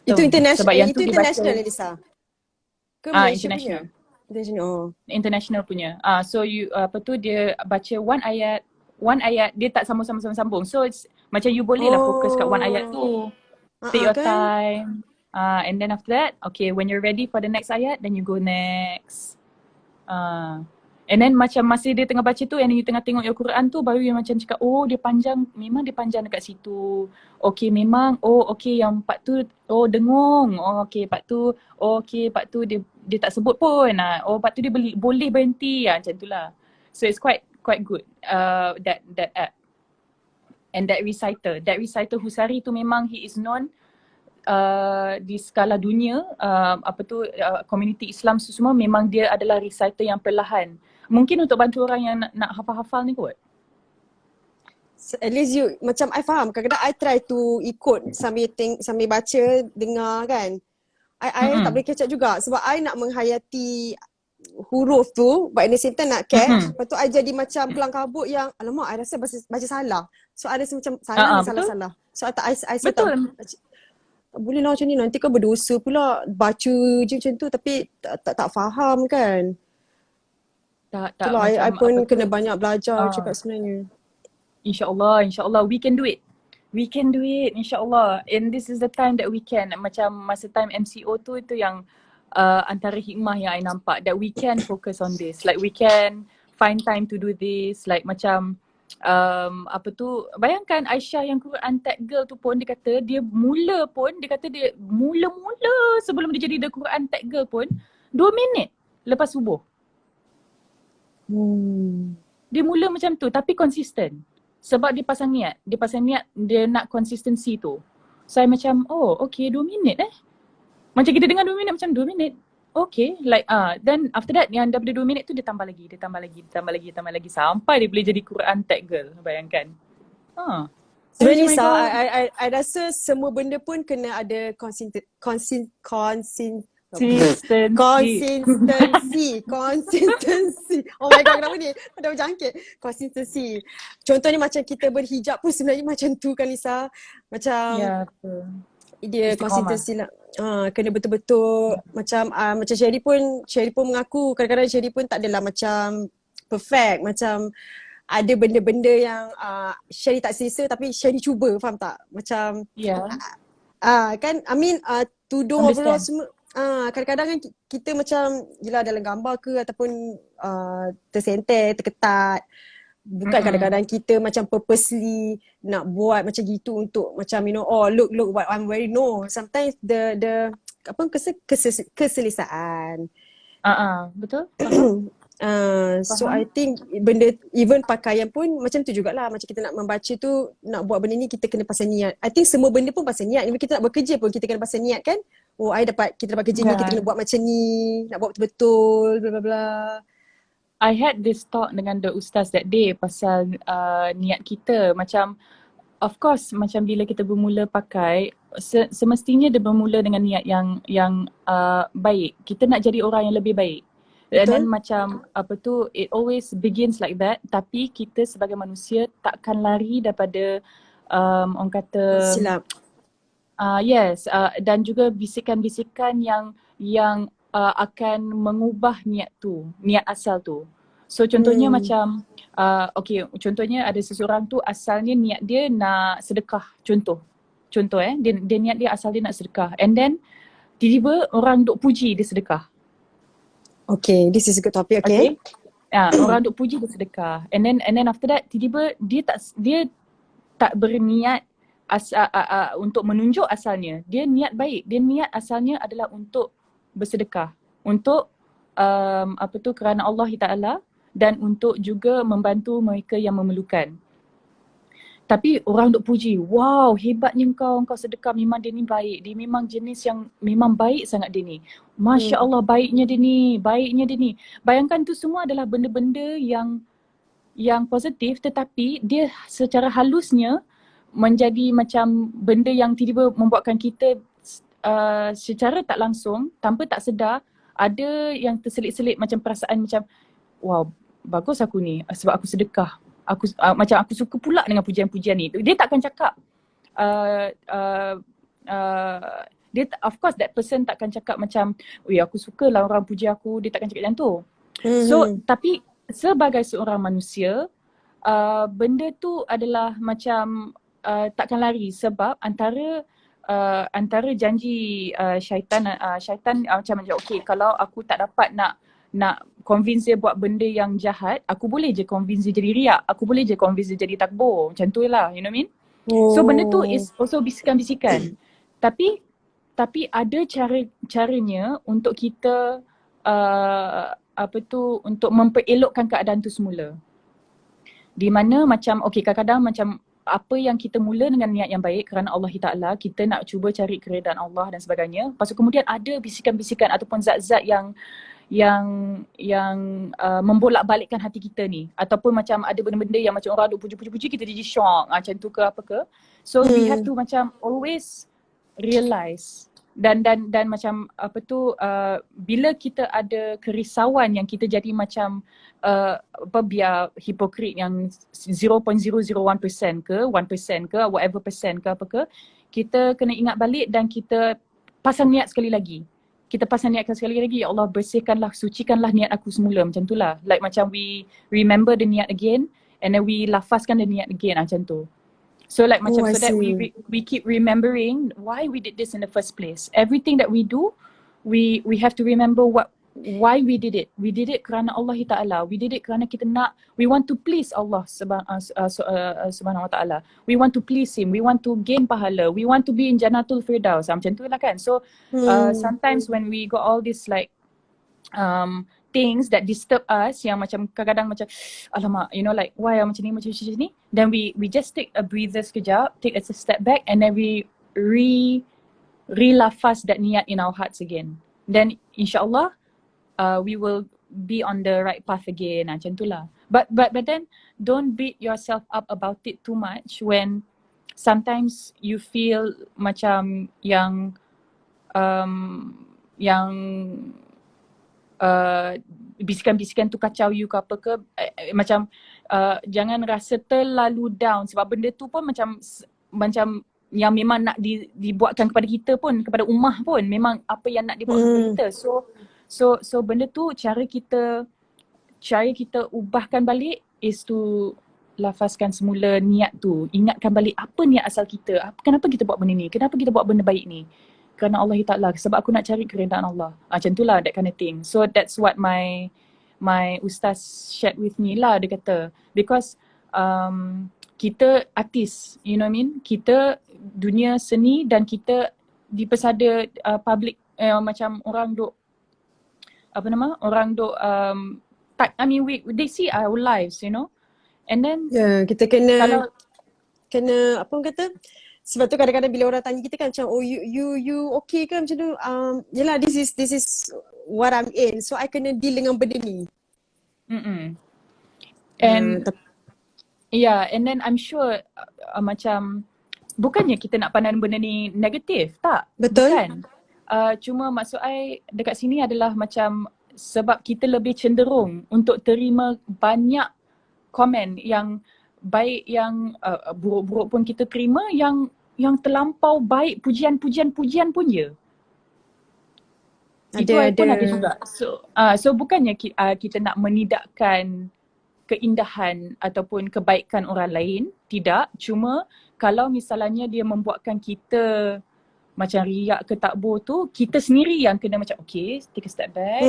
Itu Nachtem. Sebab international, yang tu itu dia international baca Elisa. Ke Malaysia punya? international. International. Oh. International punya. So you apa tu dia baca one ayat dia tak sambung. So it's macam you boleh lah fokus kat one ayat tu. Take your Kan? time. And then after that, okay, when you're ready for the next ayat, then you go next. And then macam masa dia tengah baca tu and you tengah tengok your Quran tu, baru you macam cakap, oh dia panjang, memang dia panjang dekat situ. Okay memang, oh okay yang part tu, oh dengung. Oh okay part tu, oh okay part tu dia tak sebut pun. Oh part tu dia boleh berhenti. Macam tu lah. So it's quite good that app. And that reciter Husari tu memang he is known di skala dunia, community Islam semua memang dia adalah reciter yang perlahan. Mungkin untuk bantu orang yang nak hafal-hafal ni kot. At least you, macam I faham. Kadang-kadang I try to ikut sambil baca, dengar kan. I tak boleh catch up juga sebab I nak menghayati huruf tu, but at the same time nak catch. Lepas tu I jadi macam kelang kabut yang, alamak I rasa baca salah. So I rasa macam salah. So I say tak boleh lah macam ni, nanti kan berdosa pula baca je macam tu tapi tak faham kan. Tak Itulah macam I pun kena banyak belajar cakap sebenarnya. InsyaAllah we can do it insyaAllah. And this is the time that we can, macam masa time MCO tu, itu yang antara hikmah yang I nampak, that we can focus on this, like we can find time to do this. Like macam bayangkan Aisyah yang Quran Tag Girl tu pun dia kata dia mula sebelum dia jadi the Quran Tag Girl pun 2 minit lepas subuh. Dia mula macam tu tapi konsisten. Sebab dia pasang niat, dia nak konsistensi tu. Saya macam, oh okay 2 minit Macam kita dengar 2 minit macam 2 minit. Okay, like then after that yang daripada 2 minit tu dia tambah lagi sampai dia boleh jadi Quran Tag Girl, bayangkan. Sebenarnya I rasa semua benda pun kena ada consistency. Oh my god, kenapa ni? Ada berjangkit. Consistency. Contohnya macam kita berhijab pun sebenarnya macam tu kan Lisa. Macam dia consistency lah. Kena betul-betul macam Sherry pun mengaku kadang-kadang Sherry pun tak adalah macam perfect, macam ada benda-benda yang Sherry tak selesa tapi Sherry cuba, faham tak? Macam kan I mean tudung overall semua kadang-kadang kan kita macam yelah dalam gambar ke ataupun tersenter, terketat. Bukan kadang-kadang kita macam purposely nak buat macam gitu untuk macam look what I'm wearing. No, sometimes the keselesaan. Betul. So I think benda even pakaian pun macam tu jugalah. Macam kita nak membaca tu, nak buat benda ni kita kena pasal niat. I think semua benda pun pasal niat. Even kita nak bekerja pun kita kena pasal niat kan. Oh, kita dapat kerja ni, kita kena buat macam ni, nak buat betul-betul, bla bla bla. I had this talk dengan the ustaz that day pasal niat kita. Macam of course macam bila kita bermula pakai, semestinya dia bermula dengan niat yang baik. Kita nak jadi orang yang lebih baik. And then macam it always begins like that. Tapi kita sebagai manusia takkan lari daripada orang kata silap. Dan juga bisikan-bisikan yang akan mengubah niat asal tu. So contohnya macam contohnya ada seseorang tu asalnya niat dia nak sedekah, contoh dia niat dia asal dia nak sedekah, and then tiba-tiba orang duk puji dia sedekah. Okay, this is a good topic. Okay. Orang duk puji dia sedekah, and then after that tiba-tiba dia tak berniat untuk menunjuk asalnya. Dia niat baik. Dia niat asalnya adalah untuk bersedekah, untuk kerana Allah Ta'ala, dan untuk juga membantu mereka yang memerlukan. Tapi orang duk puji, wow hebatnya kau sedekah, memang dia ni baik, dia memang jenis yang memang baik sangat dia ni. Masya Allah baiknya dia ni. Bayangkan tu semua adalah benda-benda yang positif, tetapi dia secara halusnya menjadi macam benda yang tiba-tiba membuatkan kita secara tak langsung, tanpa tak sedar, ada yang terselit-selit macam perasaan macam wow, bagus aku ni sebab aku sedekah. Macam aku suka pula dengan pujian-pujian ni. Dia takkan cakap uh, uh, of course that person takkan cakap macam, "Oi, aku sukalah orang puji aku." Dia takkan cakap macam tu. So, tapi sebagai seorang manusia, benda tu adalah macam takkan lari sebab antara janji syaitan macam okay, kalau aku tak dapat nak convince dia buat benda yang jahat, aku boleh je convince dia jadi riak, aku boleh je convince dia jadi takbur, macam tu lah, you know what I mean? So benda tu is also bisikan-bisikan. Tapi ada caranya untuk kita untuk memperelokkan keadaan tu semula. Di mana macam okay, kadang-kadang macam apa yang kita mula dengan niat yang baik kerana Allah Ta'ala, kita nak cuba cari keredaan Allah dan sebagainya. Lepas tu kemudian ada bisikan-bisikan ataupun zat-zat yang membolak-balikkan hati kita ni, ataupun macam ada benda-benda yang macam orang duk puji-puji kita jadi shock macam tu ke apa ke. So we have to macam always realise dan macam bila kita ada kerisauan yang kita jadi macam biar hipokrit yang 0.001% ke 1% ke whatever percent ke apa ke, kita kena ingat balik dan kita pasang niat sekali lagi. Kita pasang niatkan sekali lagi, ya Allah bersihkanlah, sucikanlah niat aku semula, macam tu lah. Like macam we remember the niat again and then we lafazkan the niat again, macam tu. So like macam so that we keep remembering why we did this in the first place. Everything that we do, we have to remember why we did it. We did it kerana Allah Ta'ala. We did it kerana we want to please Allah Subhanahu Wa Ta'ala. We want to please Him. We want to gain pahala. We want to be in Jannatul Firdaus. Macam tu lah kan. So sometimes when we got all this like things that disturb us, yang macam kadang-kadang macam alamak, you know, like why macam ni, then we just take a breather sekejap, take a step back and then we relafaz that niat in our hearts again. Then insyaAllah we will be on the right path again, macam tu lah. But then don't beat yourself up about it too much when sometimes you feel macam yang bisikan-bisikan tu kacau you ke apa ke, macam jangan rasa terlalu down sebab benda tu pun macam yang memang nak dibuatkan kepada kita pun, kepada ummah pun, memang apa yang nak dibuatkan kepada kita. So benda tu cara kita ubahkan balik is to lafazkan semula niat tu, ingatkan balik apa niat asal kita, kenapa kita buat benda ni, kenapa kita buat benda baik ni, kerana Allah Ta'ala, sebab aku nak cari keredaan Allah. Macam tu lah, that kind of thing. So that's what my ustaz shared with me lah, dia kata. Because kita artis, you know what I mean? Kita dunia seni dan kita di pesada public, macam orang duk, they see our lives, you know? And then kita kena apa orang kata, sebab tu kadang-kadang bila orang tanya kita kan macam, oh you okay ke macam tu, yelah this is what I'm in, so I kena deal dengan benda ni. And and then I'm sure macam bukannya kita nak pandang benda ni negatif, tak? Betul. Bukan. Cuma maksud I dekat sini adalah macam sebab kita lebih cenderung untuk terima banyak komen yang baik, yang buruk-buruk pun kita terima, yang terlampau baik, pujian pun ya. Itu pun ada juga. So bukannya kita nak menidakkan keindahan ataupun kebaikan orang lain, tidak. Cuma kalau misalnya dia membuatkan kita macam riak ke takbur tu, kita sendiri yang kena macam okay, take a step back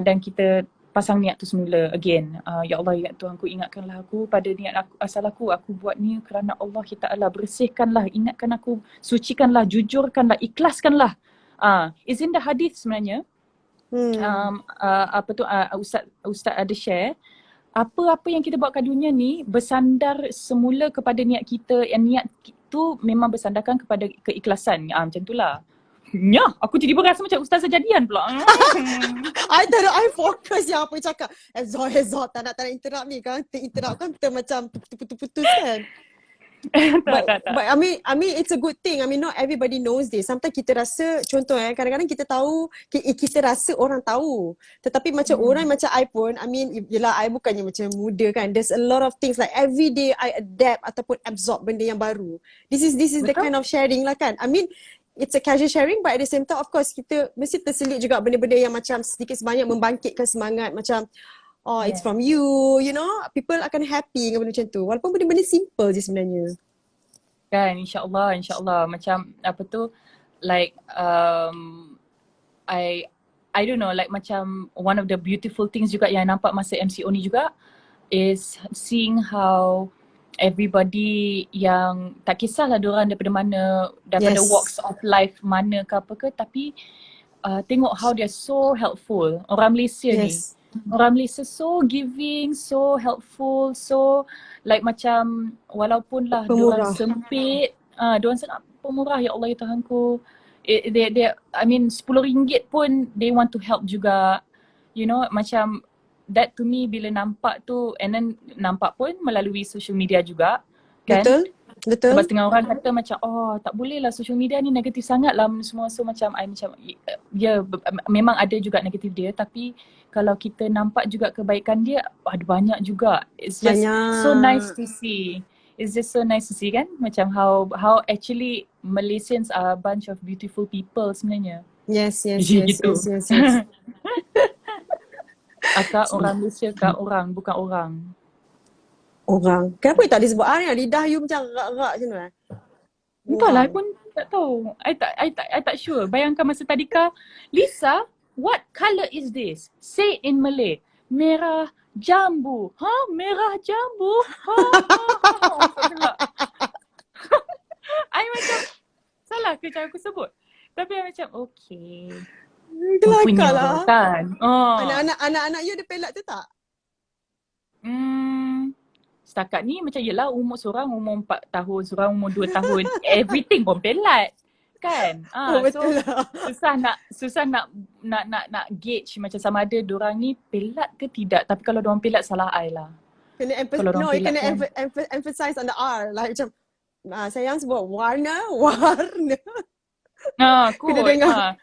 dan kita pasang niat tu semula again. Ya Allah, ya Tuhan, ingatkanlah aku pada niat asal aku buat ni kerana Allah Ta'ala, bersihkanlah, ingatkan aku, sucikanlah, jujurkanlah, ikhlaskanlah. It's in the hadith sebenarnya. Ustaz ada share, apa-apa yang kita buat kat dunia ni bersandar semula kepada niat kita, yang niat tu memang bersandarkan kepada keikhlasan. Macam tu lah. Ya, aku tiba-tiba rasa macam Ustazah Jadian pula. I tak ada, I fokus yang apa yang cakap. Zot tak nak interrupt ni kan. Interrupt kan kita macam putus kan. Tak, tak, tak. But I mean it's a good thing. I mean not everybody knows this. Sometimes kita rasa contoh kadang-kadang kita tahu kita rasa orang tahu. Tetapi macam orang macam I pun I mean yelah I bukannya macam muda kan. There's a lot of things like every day I adapt ataupun absorb benda yang baru. This is the Betul? kind of sharing lah kan. I mean it's a casual sharing but at the same time of course kita mesti terselit juga benda-benda yang macam sedikit sebanyak membangkitkan semangat macam it's Yeah. from you, you know, people akan happy dengan benda macam tu. Walaupun benda-benda simple je sebenarnya. Kan, insyaAllah. Macam apa tu, like I don't know, like macam one of the beautiful things juga yang nampak masa MCO ni juga is seeing how everybody yang tak kisahlah diorang daripada mana, daripada Yes. walks of life mana ke apa ke, tapi tengok how they're so helpful. Orang Malaysia ni. Yes. Orang Malaysia so giving, so helpful, so like macam walaupun lah diorang Pemurah. sempit, diorang sangat pemurah, ya Allah ya Tuhanku. They I mean RM10 pun they want to help juga. You know, macam that to me bila nampak tu, and then nampak pun melalui social media juga kan. Betul. Sebab setengah orang kata macam tak boleh lah social media ni negatif sangat lah semua. So macam I macam memang ada juga negatif dia, tapi kalau kita nampak juga kebaikan dia ada banyak juga. It's just so nice to see. It's just so nice to see kan, macam how actually Malaysians are a bunch of beautiful people sebenarnya. Yes. Gitu. Akak So, orang Malaysia, kak orang, bukan orang. orang. Kenapa tak disebut lidah you macam rak-rak macam tu Entahlah, I pun tak tahu. I tak sure. Bayangkan masa tadi kah, Lisa, what colour is this? Say in Malay. Merah jambu. Merah jambu? I macam, salah ke cara aku sebut? Tapi I macam, okay. kelakar lah. Kan? Anak-anak you ada pelat tu tak? Setakat ni macam yelah umur seorang umur 4 tahun, seorang umur 2 tahun. Everything pun pelat. Kan? Betul So lah. susah nak gauge macam sama ada diorang ni pelat ke tidak. Tapi kalau diorang pelat salah I lah. Kena you kena emphasize on the R. Like macam sayang sebut warna. Kot. Kena dengar.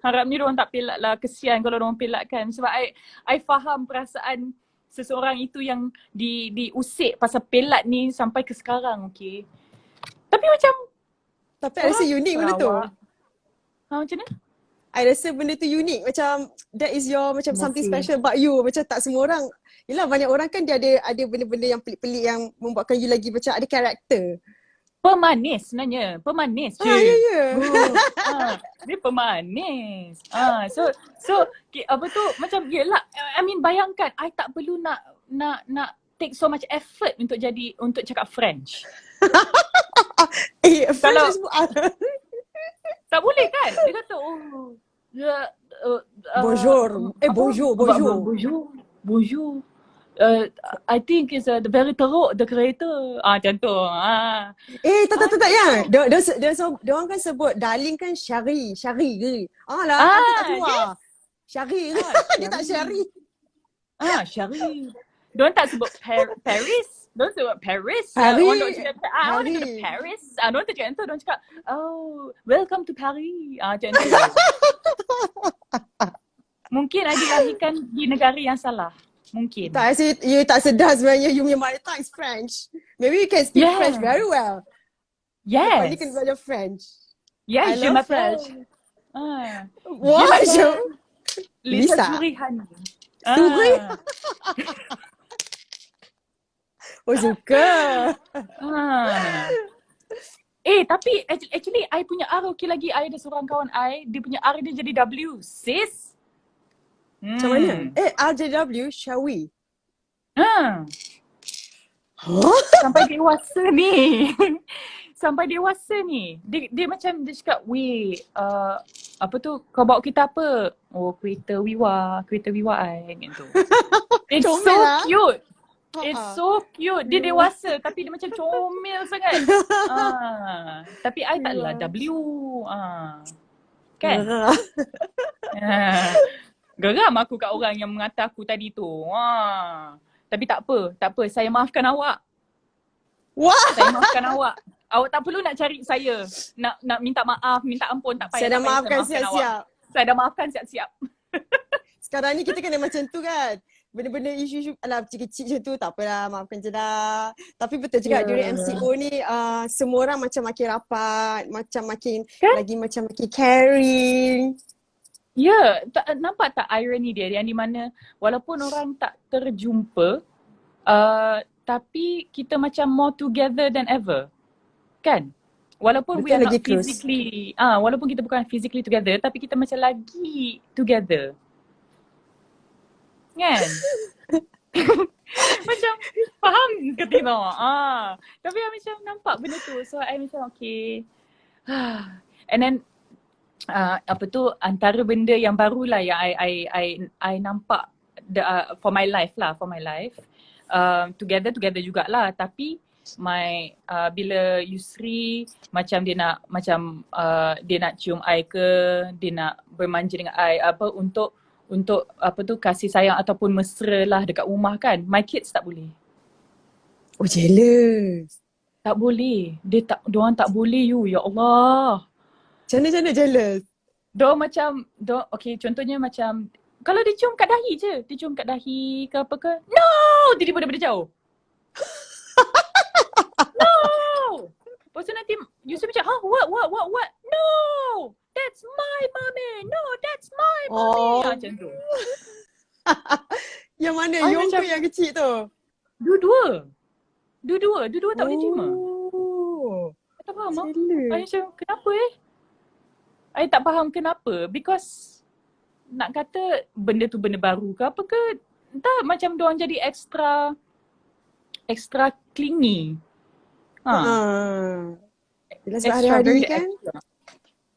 Harapnya diorang tak pelat lah. Kesian kalau diorang pelat kan. Sebab I faham perasaan seseorang itu yang diusik pasal pelat ni sampai ke sekarang, okay. Tapi macam Tapi I rasa unik benda tu. Macam mana? I rasa benda tu unik. Macam that is your macam something Masih. special about you. Macam tak semua orang. Yelah banyak orang kan dia ada benda-benda yang pelik-pelik yang membuatkan you lagi macam ada karakter. Pemanis sebenarnya. Pemanis je. Ya. Dia pemanis. So apa tu macam yelah, I mean bayangkan I tak perlu nak take so much effort untuk cakap French. French is tak boleh kan? Dia kata bonjour. I think is the very teruk the creator. Macam tu. Tak ya. Dia orang kan sebut darling kan Syari ke. Nanti tak keluar. Syari ke. Dia tak Syari. Syari. Diorang tak sebut Paris. Diorang sebut Paris. Paris. Orang nak cakap I want to go to Paris. Diorang tak cakap tu. Diorang cakap welcome to Paris. Macam tu. Mungkin I dilahirkan di negara yang salah. Mungkin. Tak, you tak sedar sebenarnya you punya mother tongue is French. Maybe you can speak French very well. Yes. You can belajar French. Yes, I love French. Wah, Lisa. Surihan. Suri? Suka. Tapi actually I punya R okey lagi. I ada seorang kawan I, dia punya R dia jadi W. Sis. Macam mana? RJW, shall we? Sampai dewasa ni. Dia macam dia cakap, apa tu, kau bawa kereta apa? Kereta Wiwa I gitu. It's so cute. It's so cute. Dia dewasa tapi dia macam comel sangat. Tapi I taklah W. Kan? Geram aku kat orang yang mengata aku tadi tu. Tapi tak apa. Saya maafkan awak. Wah, Saya maafkan awak. Awak tak perlu nak cari saya. Nak minta maaf, minta ampun. Tak payah, saya dah tak payah. Saya maafkan maafkan awak. siap-siap. Saya dah maafkan siap-siap. Sekarang ni kita kena macam tu kan. Benda-benda isu-isu alah kecil-kecil macam tu tak apalah, maafkan je lah. Tapi betul juga during MCO ni semua orang macam makin rapat, macam makin Kan? lagi macam makin caring. Ya, nampak tak irony dia yang di mana walaupun orang tak terjumpa, tapi kita macam more together than ever. Kan? Walaupun we Betul are lagi not close. physically, walaupun kita bukan physically together, tapi kita macam lagi together. Kan? Macam faham ke tidak? Tapi I macam nampak benda tu. So I macam okay. And then apa tu antara benda yang barulah yang I nampak for my life. Together jugalah, tapi bila Yusri macam dia nak cium I ke, dia nak bermanja dengan I untuk apa tu kasih sayang ataupun mesra lah dekat rumah kan. My kids tak boleh. Oh, jealous. Tak boleh. Diorang tak boleh you. Ya Allah. Macam mana jealous? Okay, contohnya macam kalau dia cium kat dahi je. Dia cium kat dahi ke apa ke. No! Tiba-tiba daripada jauh. No! Lepas tu nanti Yusuf macam, what? No! That's my mommy. No, that's my mommy. Macam tu. Yang mana? I Yong macam, ke yang kecil tu? Dua-dua tak boleh terima. I tak faham. I macam, kenapa I tak faham kenapa. Because nak kata benda tu benda baru ke apa ke, entah macam diorang jadi extra clingy. Bila sebab hari-hari kan?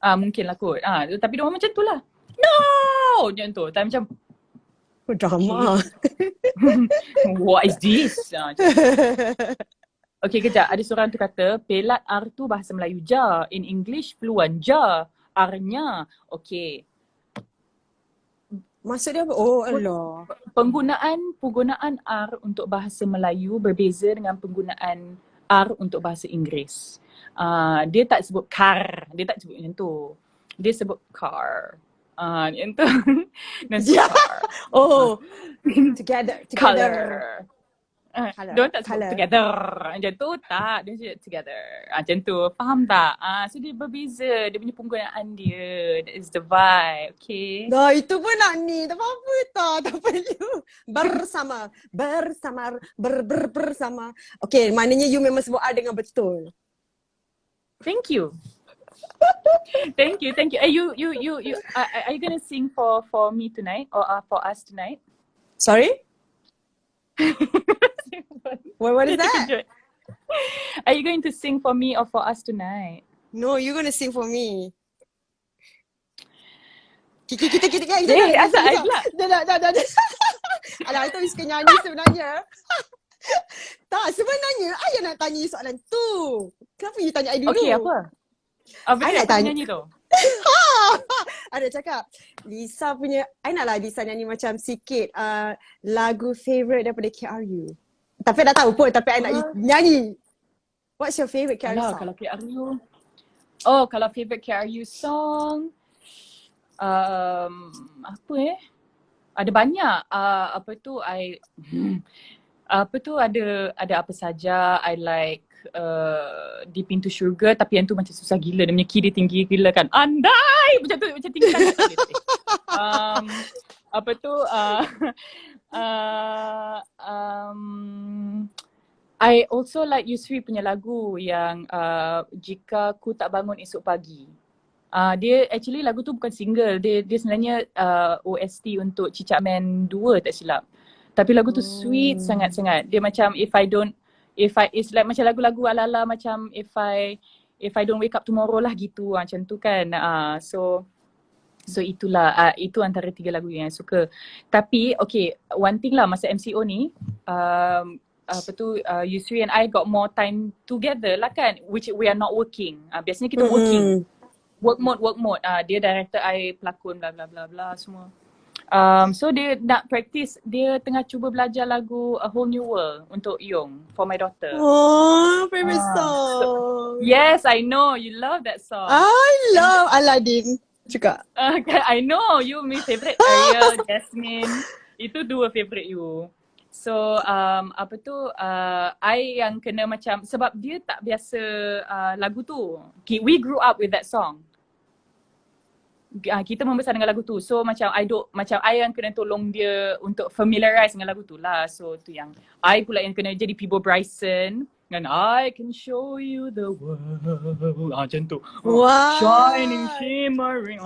Mungkin lah kot. Tapi diorang macam tu lah. No! Macam tu. Tapi macam, Drama. what is this? Okay, kejap. Ada seorang tu kata, pelat R tu bahasa Melayu je. In English, fluent je. R-nya. Okay. Maksud dia apa? Oh, Allah. Penggunaan R untuk bahasa Melayu berbeza dengan penggunaan R untuk bahasa Inggeris. Dia tak sebut car. Dia tak sebut macam tu. Dia sebut car. Yang tu. Car. Oh. Together. Color. Diorang tak sebut Colour. together. Macam tu tak. Dia sebut together. Macam tu. Faham tak? So dia berbeza. Dia punya penggunaan dia. That is the vibe. Okay. Dah, itu pun nak ni. Tak apa-apa tak perlu. Bersama. Bersama. Okay, maknanya you memang sebut R dengan betul. Thank you. Thank you. You are you gonna sing for me tonight or for us tonight? Sorry? What is that? Are you going to sing for me or for us tonight? No, you're gonna sing for me. Kita asal I pula. Dah. Alah, I tahu you suka nyanyi sebenarnya. Tak, sebenarnya I yang nak tanya you soalan tu. Kenapa you tanya I dulu? Okay, apa? Apa I dia nak tanya nyanyi tu? Ada cakap Lisa punya, I naklah Lisa nyanyi macam sikit lagu favourite daripada KRU. Tapi I dah tahu pun, tapi I nak nyanyi. What's your favourite KRU song? Kalau KRU. Kalau favourite KRU song, apa ada banyak. Ada apa saja. I like Di Pintu Syurga, tapi yang tu macam susah gila. Dia punya key dia tinggi gila kan. Andai! Macam tu, macam tinggi sangat. I also like Yusri punya lagu yang Jika Ku Tak Bangun Esok Pagi. Dia actually lagu tu bukan single. Dia sebenarnya OST untuk Cicak Man 2 tak silap. Tapi lagu tu sweet sangat-sangat. Dia macam it's like macam lagu-lagu ala-ala macam if I don't wake up tomorrow lah gitu macam tu kan. So itulah itu antara 3 lagu yang I suka. Tapi okay, one thing lah masa MCO ni Yusri and I got more time together lah kan, which we are not working. Biasanya kita working. Work mode. Dia director I, pelakon bla bla bla bla semua. So dia nak practice, dia tengah cuba belajar lagu A Whole New World untuk Young for my daughter. Oh, favorite So, song. yes, I know you love that song. I love Aladdin juga. I know you my favorite Ariel, Jasmine. Itu dua favorite you. So apa tu I yang kena macam sebab dia tak biasa lagu tu. We grew up with that song. Kita membesar dengan lagu tu. So macam I yang kena tolong dia untuk familiarize dengan lagu tu lah. So tu yang I pula yang kena jadi Peebo Bryson dengan I can show you the world. Macam tu. Wow. Shining, shimmering,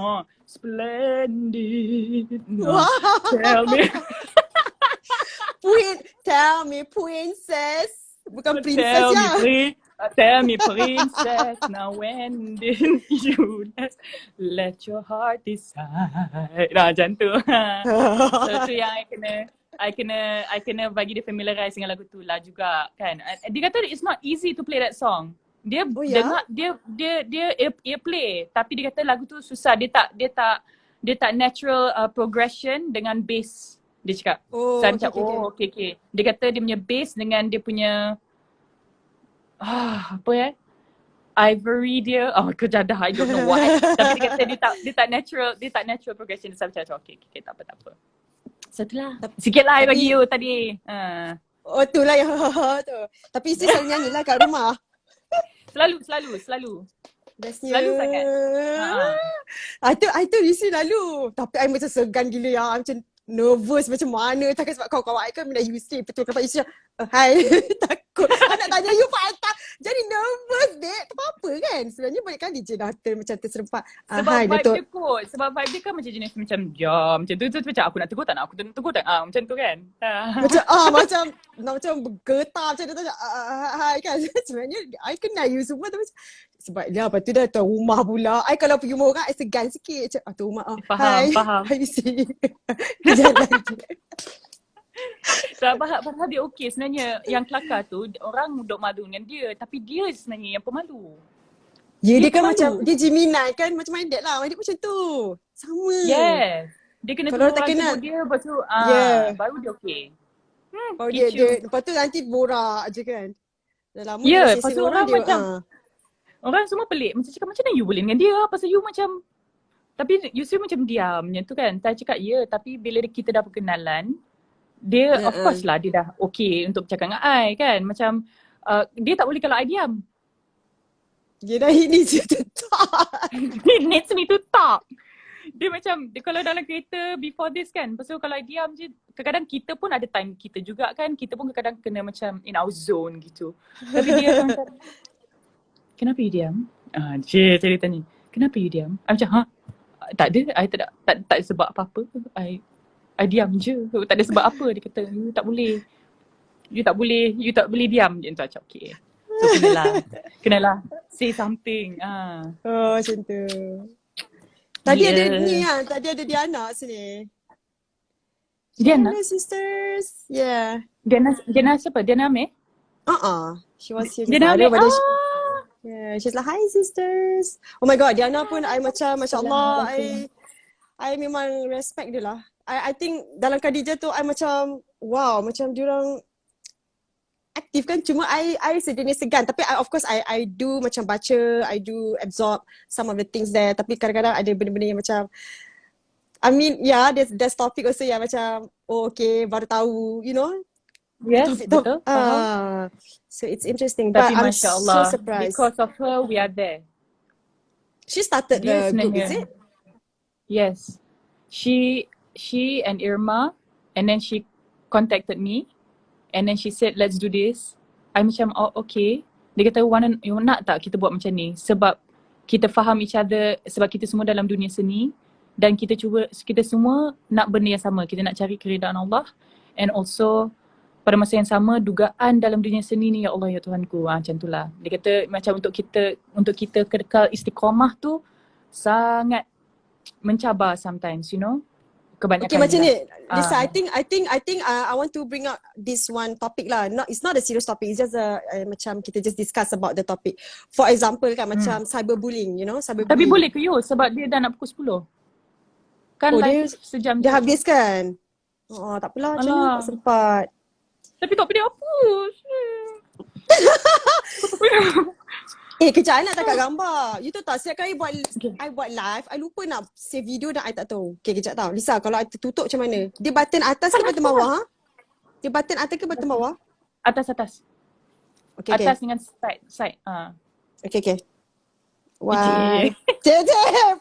splendid. Wow. Tell me, Tell me princess. Bukan princess ya. Tell me princess, now when did you let your heart decide? Macam tu. So tu yang I kena bagi dia familiarize dengan lagu tu lah juga kan. Dia kata it's not easy to play that song. Dia dengar dia play tapi dia kata lagu tu susah. Dia tak natural progression dengan bass. Dia cakap. Oh, So I macam okay. Dia kata dia punya bass dengan dia punya apa Ivory dia. Kejadah, I don't know why. Tapi dia kata dia tak natural progression. So macam okay, tak apa. So itulah. Sikit lah I bagi you tadi. Oh tu lah yang tu. Tapi isteri selalu nyanyi lah kat rumah. Selalu. Bestnya. Selalu sangat. I tu isteri lalu. Tapi I macam segan gila ya. I macam nervous macam mana. Takkan sebab kawan-kawan I kan minat isteri. Betul kalau isteri hai. Takut. I nak tanya you Pak Atta. Jadi nervous dek. Tak apa-apa kan. Sebenarnya banyak kali je dah macam terserempak. Sebab vibe dia kot. Sebab vibe dia kan macam jenis macam diam. Macam tu macam aku nak tegur tak nak. Aku nak tegur tak. Macam tu kan. Macam bergetar macam tu macam hai kan. Sebenarnya I kenal you semua tapi sebab dia lepas tu dah tahu rumah pula. I kalau pergi rumah orang I segan sikit. Macam tu rumah. Faham. Hai isi. Jalan je. Padahal dia okey sebenarnya. Yang kelakar tu orang duk malu dengan dia. Tapi dia sebenarnya yang pemalu. Ya dia kan macam dia Gemini kan macam minded lah. Minded macam tu. Sama. Yes. Dia kena kalau tunggu tak orang kenal tengok dia lepas tu baru dia okey. dia lepas tu nanti borak je kan. Dah lama lepas sesi tu orang dia, macam orang semua pelik. Macam cakap macam mana you boleh dengan dia. Pasal you macam tapi you still macam diam macam tu kan. Tak cakap tapi bila kita dah perkenalan dia of course lah dia dah okay untuk bercakap dengan I kan. Macam dia tak boleh kalau I diam. Dia dah ini je tak. He needs me to talk. Dia macam kalau dalam kereta before this kan. Lepas tu kalau I diam je kadang-kadang kita pun ada time kita juga kan. Kita pun kadang-kadang kena macam in our zone gitu. Tapi dia akan macam kenapa you diam? Dia tanya kenapa you diam? I macam tak ada. I tak sebab apa-apa. I diam je. Tak ada sebab apa. Dia kata you tak boleh diam je. Macam okay. So kenalah say something. Oh macam tu. Tadi ada ni kan. Tadi ada Diana sini. Diana? Hello sisters. Yeah. Diana siapa? Diana Amir? She was here. Diana Amir. Yeah, she's like, hi sisters. Oh my god, Diana pun I macam, Masya Allah, I memang respect dia lah. I think dalam Khadijah tu, I macam, wow, macam diorang aktif kan. Cuma I sejenis segan. Tapi of course, I do macam baca, I do absorb some of the things there. Tapi kadang-kadang ada benda-benda yang macam, I mean, yeah, there's topic also yang macam, oh okay, baru tahu, you know. Yes, betul. So it's interesting. Tapi but I'm Masya Allah, so surprised. Because of her, we are there. She started the group, is it? Yes. She and Irma, and then she contacted me, and then she said, let's do this. I macam, okay. Dia kata, nak tak kita buat macam ni? Sebab kita faham each other, sebab kita semua dalam dunia seni, dan kita semua nak benda yang sama. Kita nak cari keridaan Allah, and also pada masa yang sama dugaan dalam dunia seni ni, ya Allah ya Tuhanku, macam itulah. Dia kata macam untuk kita kekal istiqamah tu sangat mencabar sometimes, you know. Kebanyakan. Okay, macam ni. Lisa, I think I want to bring up this one topic lah. It's not a serious topic. It's just macam kita just discuss about the topic. For example kan, macam cyberbullying, you know, cyberbullying. Tapi boleh ke you? Sebab dia dah nak pukul 10. Kan Oh, live sejam dia je. habiskan. Oh, tak apalah, macam ni Alah. tak sempat. Tapi tak boleh hapus. Kejap I nak tangkap gambar. You tahu tak, setiap kali Okay. I buat live, I lupa nak save video dan I tak tahu. Okay, kejap tau. Lisa, kalau I tertutup macam mana? Dia button atas ke button bawah? Ha? Dia button atas ke button bawah? Atas. Okay, okay. Atas dengan side. Okay, okay. Ejek. One. Cep.